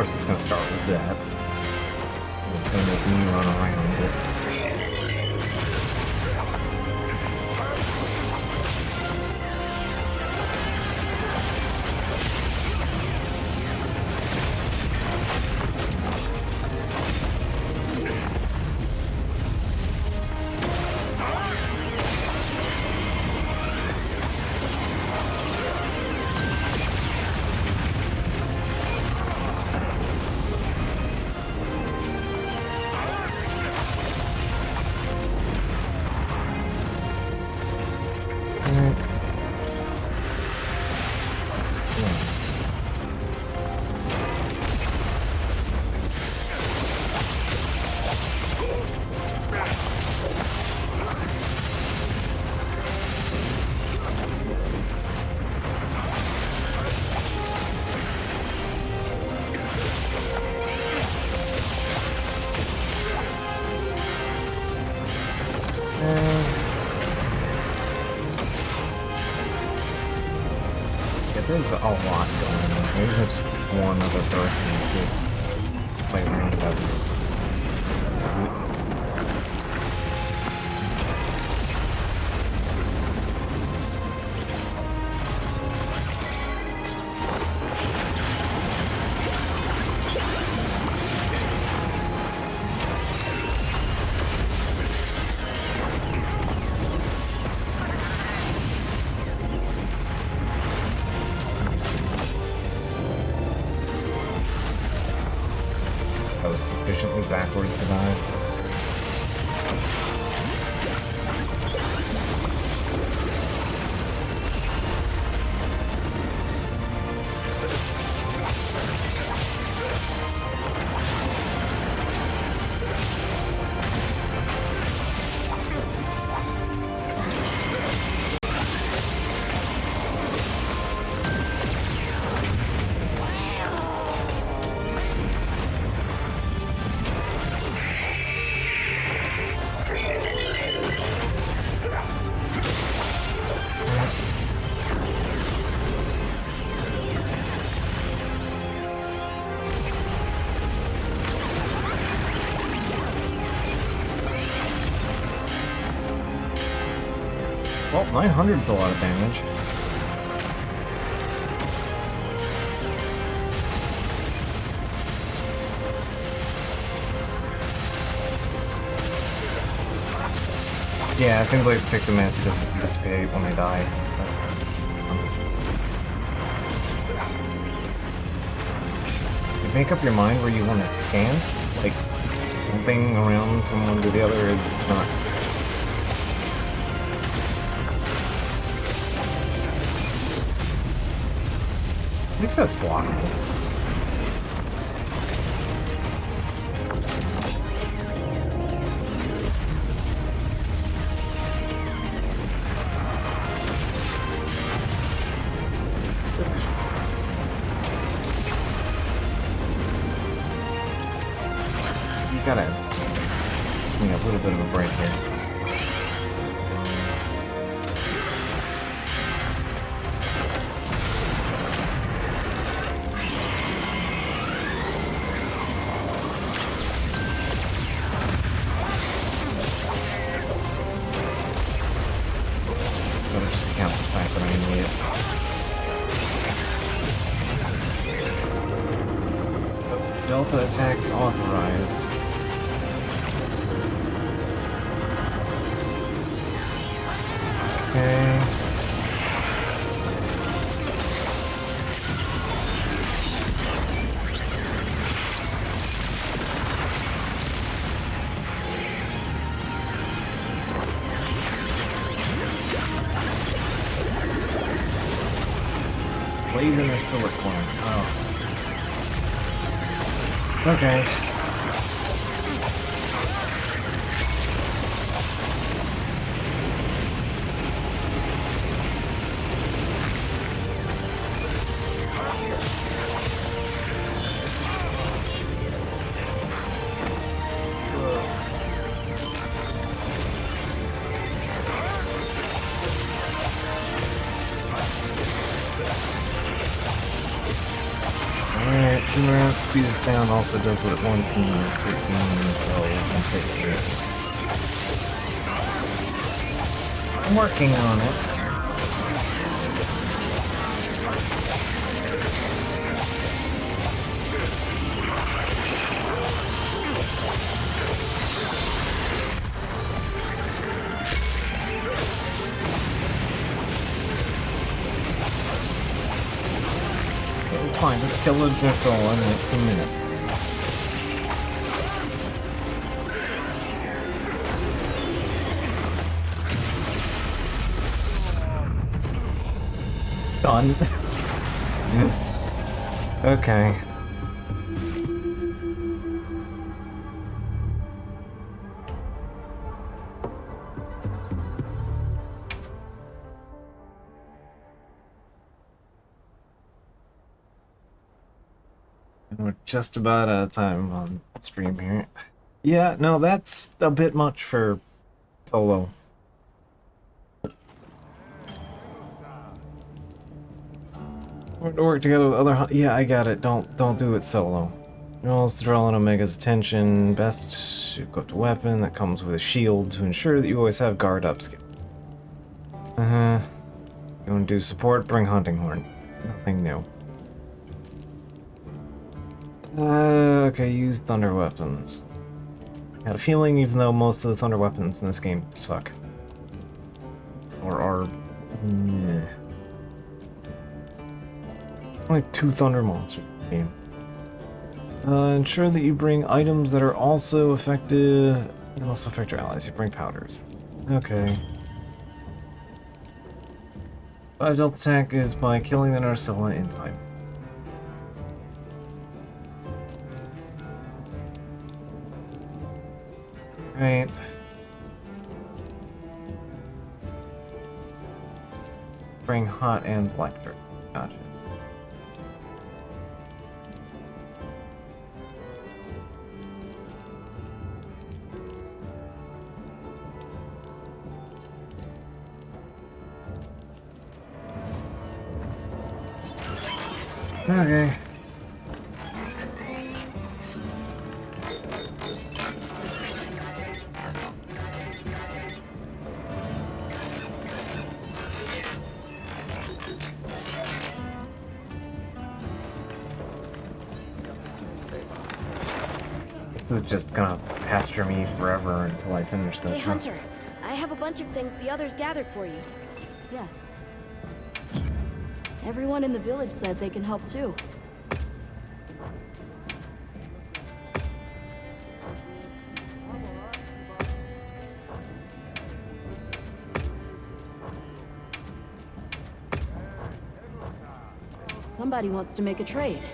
course it's gonna start with that. It's gonna make me run around it. There's a lot going on. Maybe just one other person to play around with. Sufficiently backwards to die. Well, 900 is a lot of damage. Yeah, it seems like Pictomancy doesn't dissipate when they die. So that's you make up your mind where you want to stand. Like, jumping around from one to the other is not. At least that's blockable. You gotta give me a little bit of a break here. Delta attack authorized. Okay. Blazing or silicone? Oh. Okay. Alright, 2 rounds. speed of sound also does what it wants in the 13, so I'm pretty sure. I'm working on it. Fine, just kill the missile in like 2 minutes. Done. Okay. We're just about out of time on stream here. Yeah, no, that's a bit much for solo. Work together with other. Yeah, I got it. Don't do it solo. Rolls to draw on Omega's attention. Best equipped weapon that comes with a shield to ensure that you always have guard up skill. You want to do support? Bring hunting horn. Nothing new. Okay, use thunder weapons. I had a feeling, even though most of the thunder weapons in this game suck. Or are... meh. It's only 2 thunder monsters in the game. Ensure that you bring items that are also effective... and also affect your allies. You bring powders. Okay. 5 death attack is by killing the Narcilla in time. Right. Bring hot and black dirt. Gotcha. Okay. This is just gonna pester me forever until I finish this. Hey, Hunter. I have a bunch of things the others gathered for you. Yes. Everyone in the village said they can help too. Somebody wants to make a trade.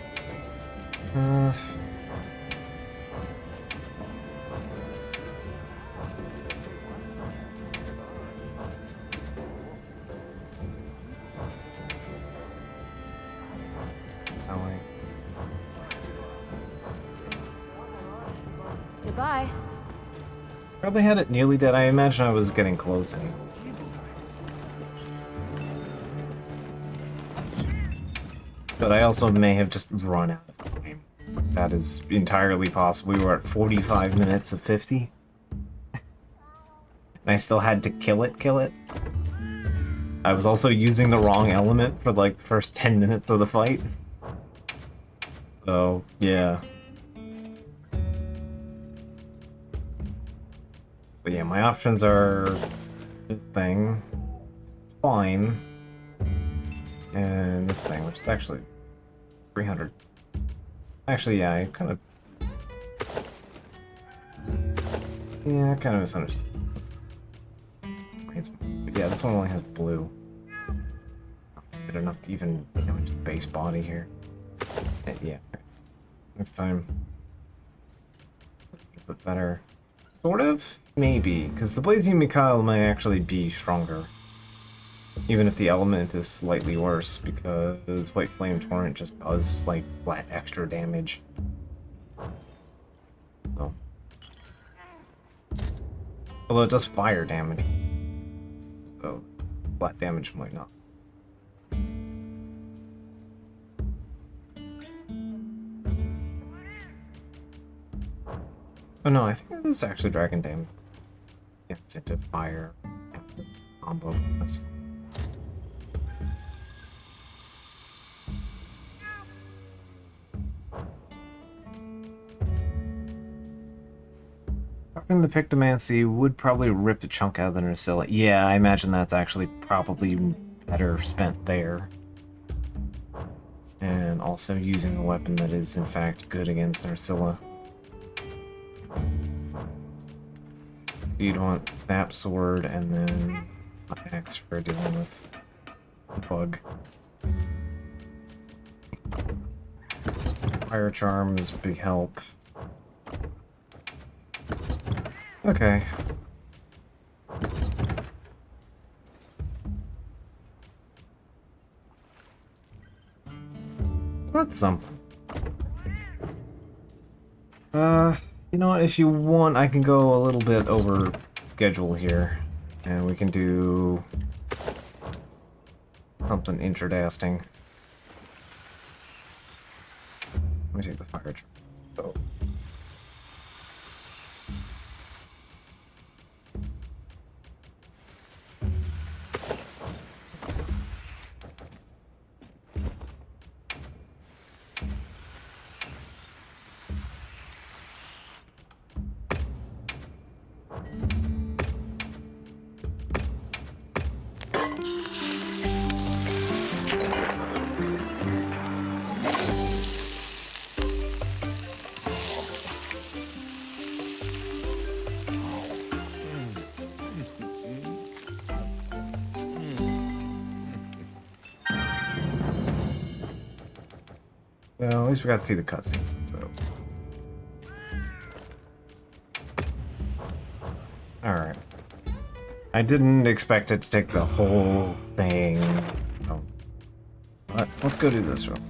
Goodbye. Probably had it nearly dead. I imagine I was getting close anyway. But I also may have just run out of time. That is entirely possible. We were at 45 minutes of 50. And I still had to kill it. I was also using the wrong element for like the first 10 minutes of the fight. So, yeah. But yeah, my options are this thing, fine, and this thing, which is actually 300. Actually, yeah, I kind of misunderstood. But yeah, this one only has blue. Good enough to even damage the base body here. Yeah, next time, a bit better. Sort of? Maybe, because the Blazing Mikhail might actually be stronger. Even if the element is slightly worse, because White Flame Torrent just does, like, flat extra damage. So. Although it does fire damage. So, flat damage might not. Oh no, I think this is actually Dragon Dam. Gets into fire after combo this. Dropping the Pictomancy would probably rip a chunk out of the Nursilla. Yeah, I imagine that's actually probably better spent there. And also using a weapon that is in fact good against Nursilla. So you'd want Snap Sword and then Axe for dealing with the bug. Fire Charm is a big help. Okay. That's something. You know what, if you want, I can go a little bit over schedule here. And we can do something interesting. Let me take the fire truck. Oh. Well, at least we got to see the cutscene, so. Alright. I didn't expect it to take the whole thing. Oh. But let's go do this one.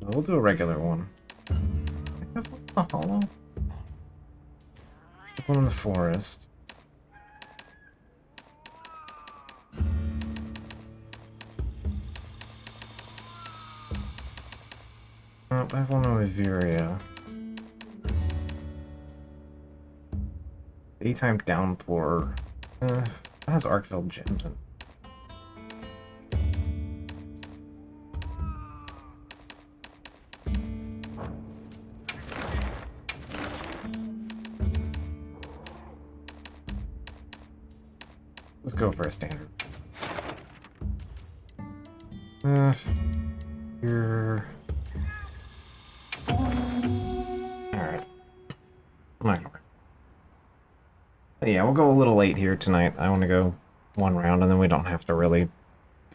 We'll do a regular one. I have one in the hollow. I have one in the forest. I have one in Riveria. Daytime Downpour. That has Arkveld gems in it. Let's go for a standard. Here. Alright. I'm not gonna worry. Yeah, we'll go a little late here tonight. I want to go one round, and then we don't have to really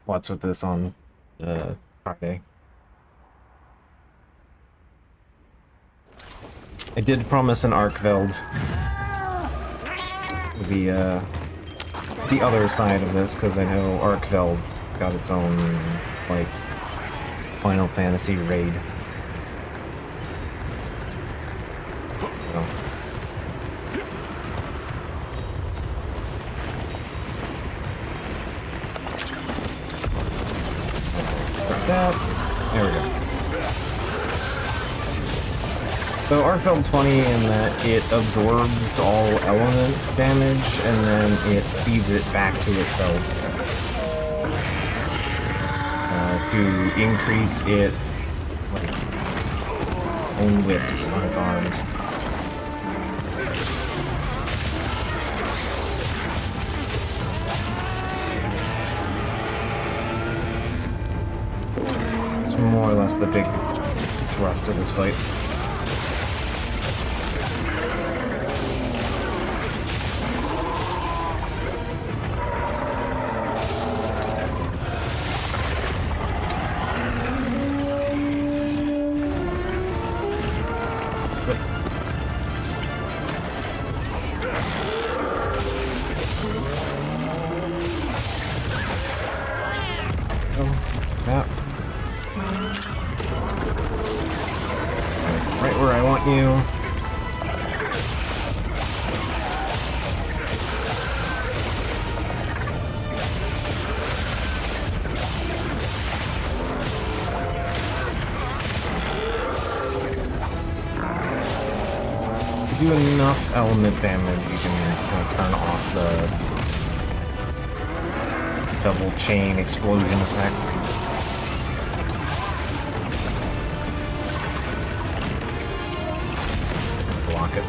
futz with this on Friday. I did promise an Arkveld the other side of this, because I know Arkveld got its own, like, Final Fantasy raid. So. That. There we go. So Arkveld's funny in that it absorbs all element damage and then it feeds it back to itself to increase its own whips on its arms. It's more or less the big thrust of this fight. Right where I want you. If you do enough element damage, you can kind of turn off the double chain explosion effects. Just gonna block it.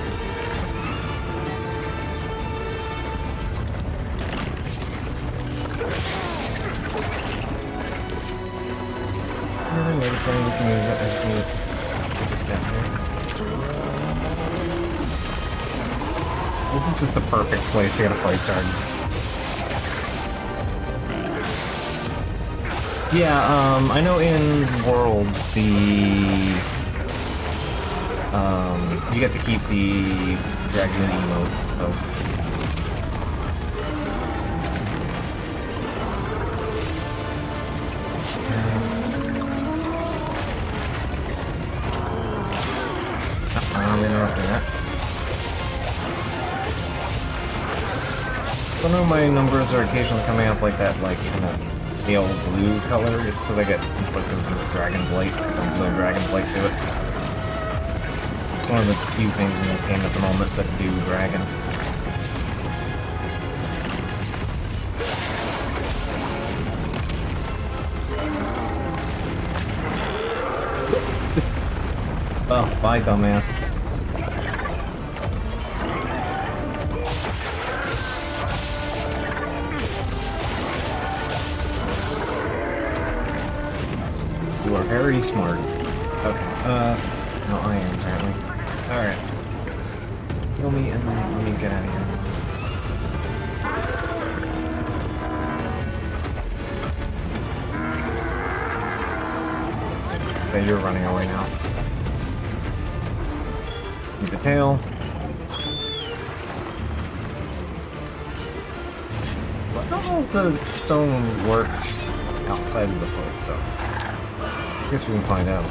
Maybe we can use it. I just need to take a step here. This is just the perfect place to get a place started. Yeah, I know in Worlds you get to keep the Dragoon emote, so. I'm interrupting that. I know my numbers are occasionally coming up like that, like in a pale blue color. It's because I get conflicted with Dragon Blight, because I'm doing Dragon Blight to it. It's one of the few things in this game at the moment that do Dragon. Oh, bye, dumbass. You are very smart. Okay, no, I am, apparently. Alright. Kill me and then let me get out of here. Say you're running away now. Need the tail. I don't know if the stone works outside of the foot, though. I guess we can find out.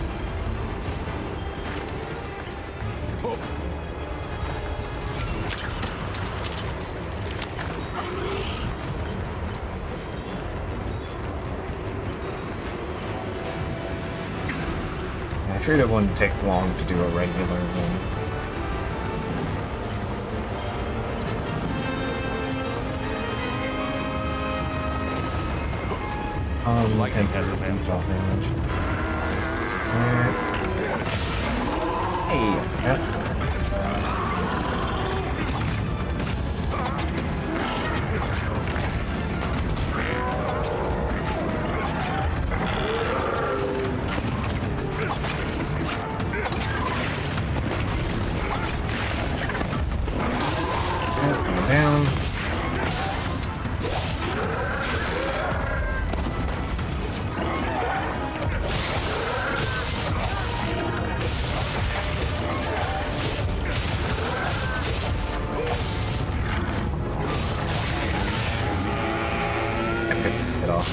I figured it wouldn't take long to do a regular one. Lightning has the damage. Hey, yep. Down. Get off.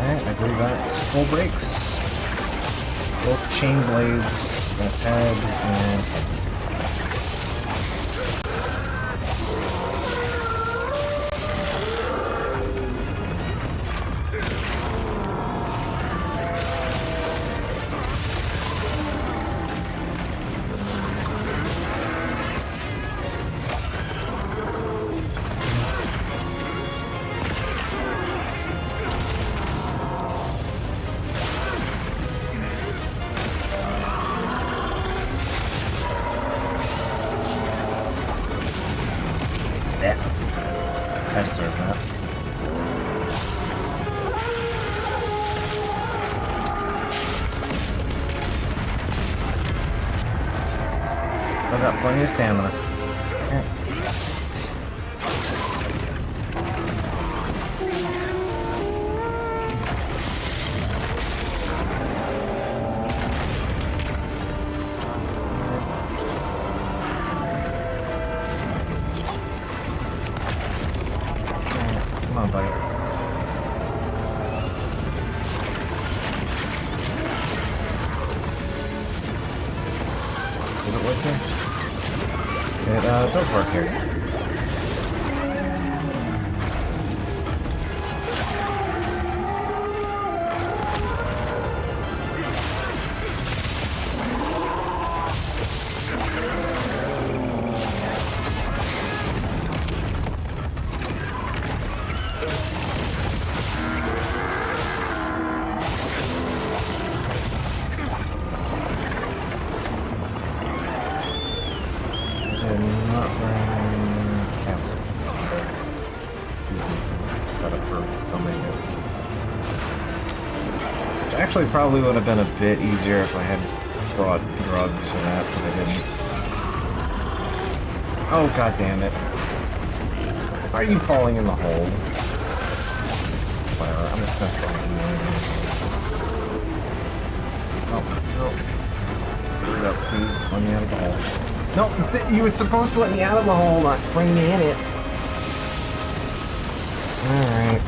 I believe that's full brakes. Both chain blades, that's head, and head. I deserve that. I've got plenty of stamina. Okay. Is it working? It does work here. Actually, probably would have been a bit easier if I had brought drugs for that, but I didn't. Oh, god damn it. Why are you falling in the hole? Whatever, I'm just gonna say Oh, no. Hurry up, please. Let me out of the hole. No, you were supposed to let me out of the hole, not bring me in it. Alright.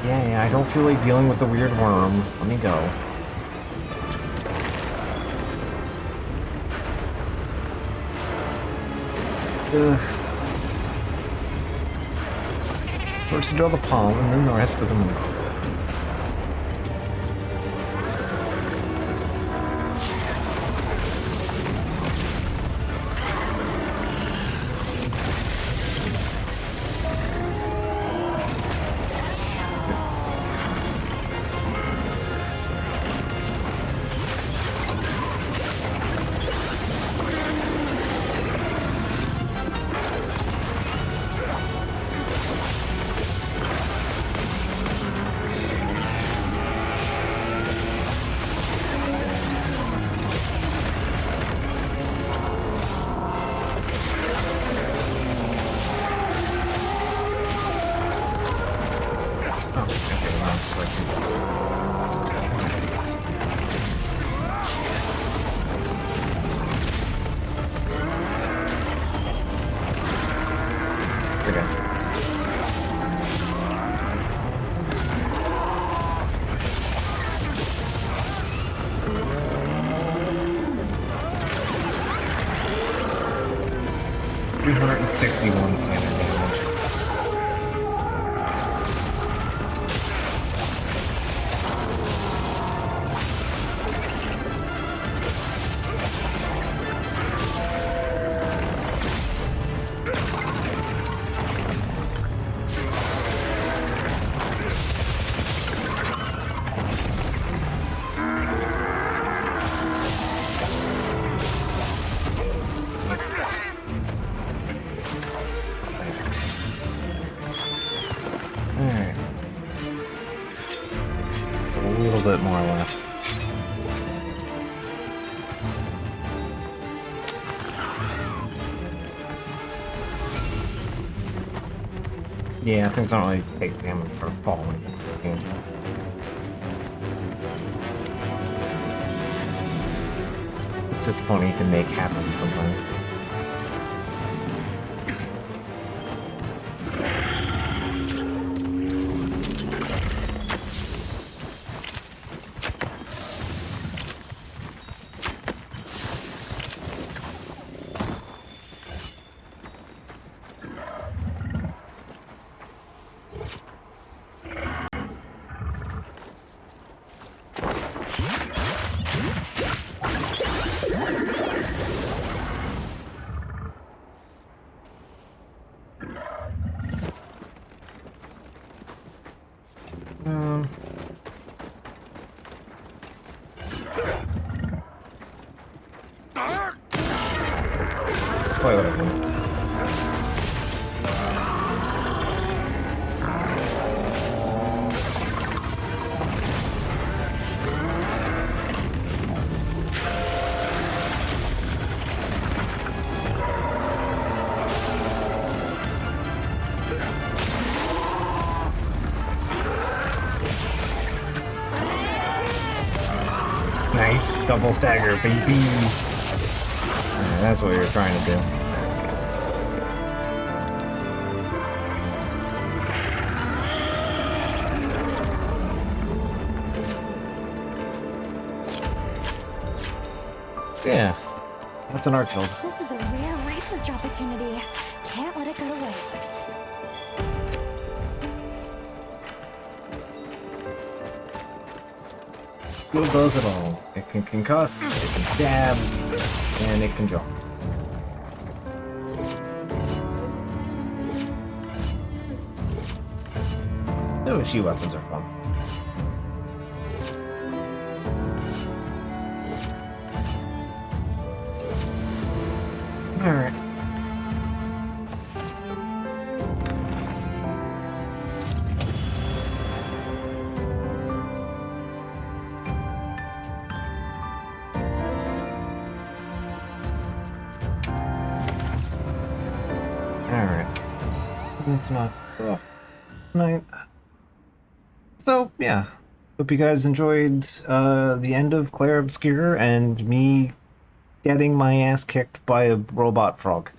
Yeah, I don't feel like dealing with the weird worm. Let me go. First draw the palm, and then the rest of the move. Yeah, things don't really take damage for falling. It's just funny to make happen sometimes. Nice double stagger, baby. Yeah, that's what you're trying to do. Yeah, that's an arc field. This is a rare research opportunity. Can't let it go to waste. Skill does it all. It can concuss, it can stab, and it can jump. Those she weapons are fun. Alright. Alright. It's not so tonight. So yeah. Hope you guys enjoyed the end of Claire Obscure and me getting my ass kicked by a robot frog.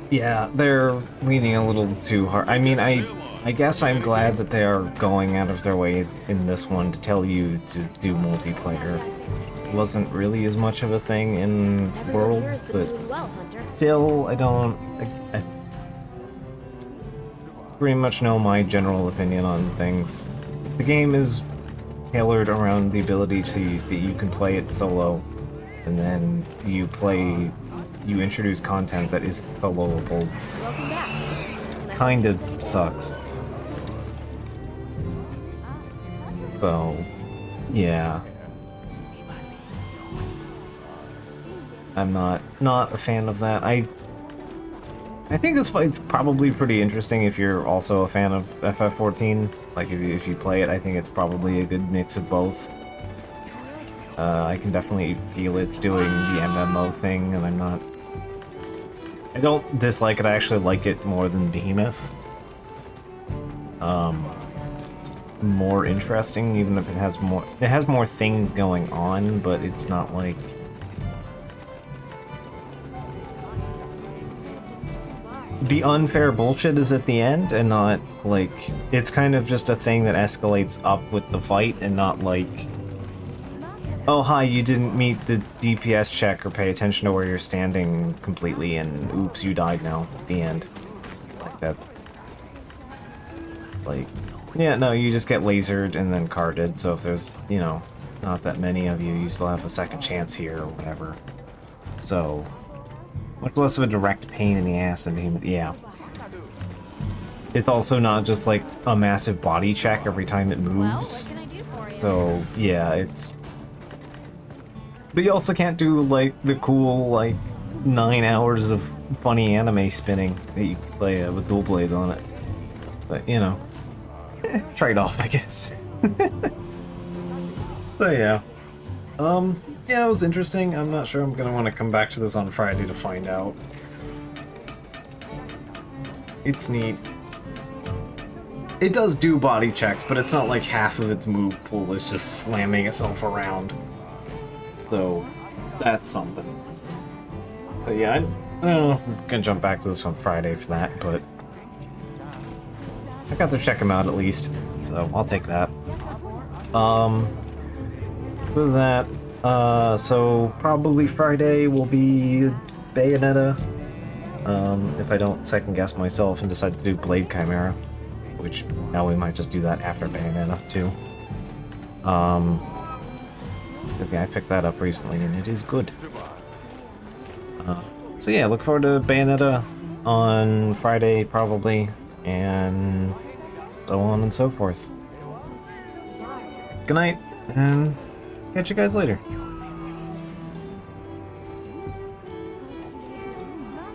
Yeah, they're leaning a little too hard. I mean, I guess I'm glad that they are going out of their way in this one to tell you to do multiplayer. It wasn't really as much of a thing in Everyone World, here has been but doing well, Hunter. still, I pretty much know my general opinion on things. The game is tailored around the ability that you can play it solo, and then you introduce content that is soloable. Welcome back. It kind of sucks. So, yeah. I'm not a fan of that. I think this fight's probably pretty interesting if you're also a fan of FF14. Like, if you play it, I think it's probably a good mix of both. I can definitely feel it's doing the MMO thing, and I don't dislike it, I actually like it more than Behemoth. It's more interesting, even if it has more things going on, but it's not like... The unfair bullshit is at the end, and not, like, it's kind of just a thing that escalates up with the fight, and not like, oh hi, you didn't meet the DPS check or pay attention to where you're standing completely, and oops, you died now, at the end. Like that. Like, yeah, no, you just get lasered and then carded, so if there's, you know, not that many of you, you still have a second chance here, or whatever. So... much less of a direct pain in the ass than Behemoth, yeah. It's also not just like a massive body check every time it moves. Well, what can I do for you? So, yeah, it's... But you also can't do, like, the cool, like, 9 hours of funny anime spinning that you play with dual blades on it. But, you know, trade-off, I guess. So, yeah. Yeah, it was interesting. I'm not sure I'm gonna want to come back to this on Friday to find out. It's neat. It does do body checks, but it's not like half of its move pool is just slamming itself around. So, that's something. But yeah, I don't know if I'm gonna jump back to this on Friday for that, but... I got to check him out at least, so I'll take that. For that... so probably Friday will be Bayonetta, if I don't second guess myself and decide to do Blade Chimera, which now we might just do that after Bayonetta too. Because yeah, I picked that up recently and it is good. So yeah, look forward to Bayonetta on Friday probably, and so on and so forth. Good night, and catch you guys later.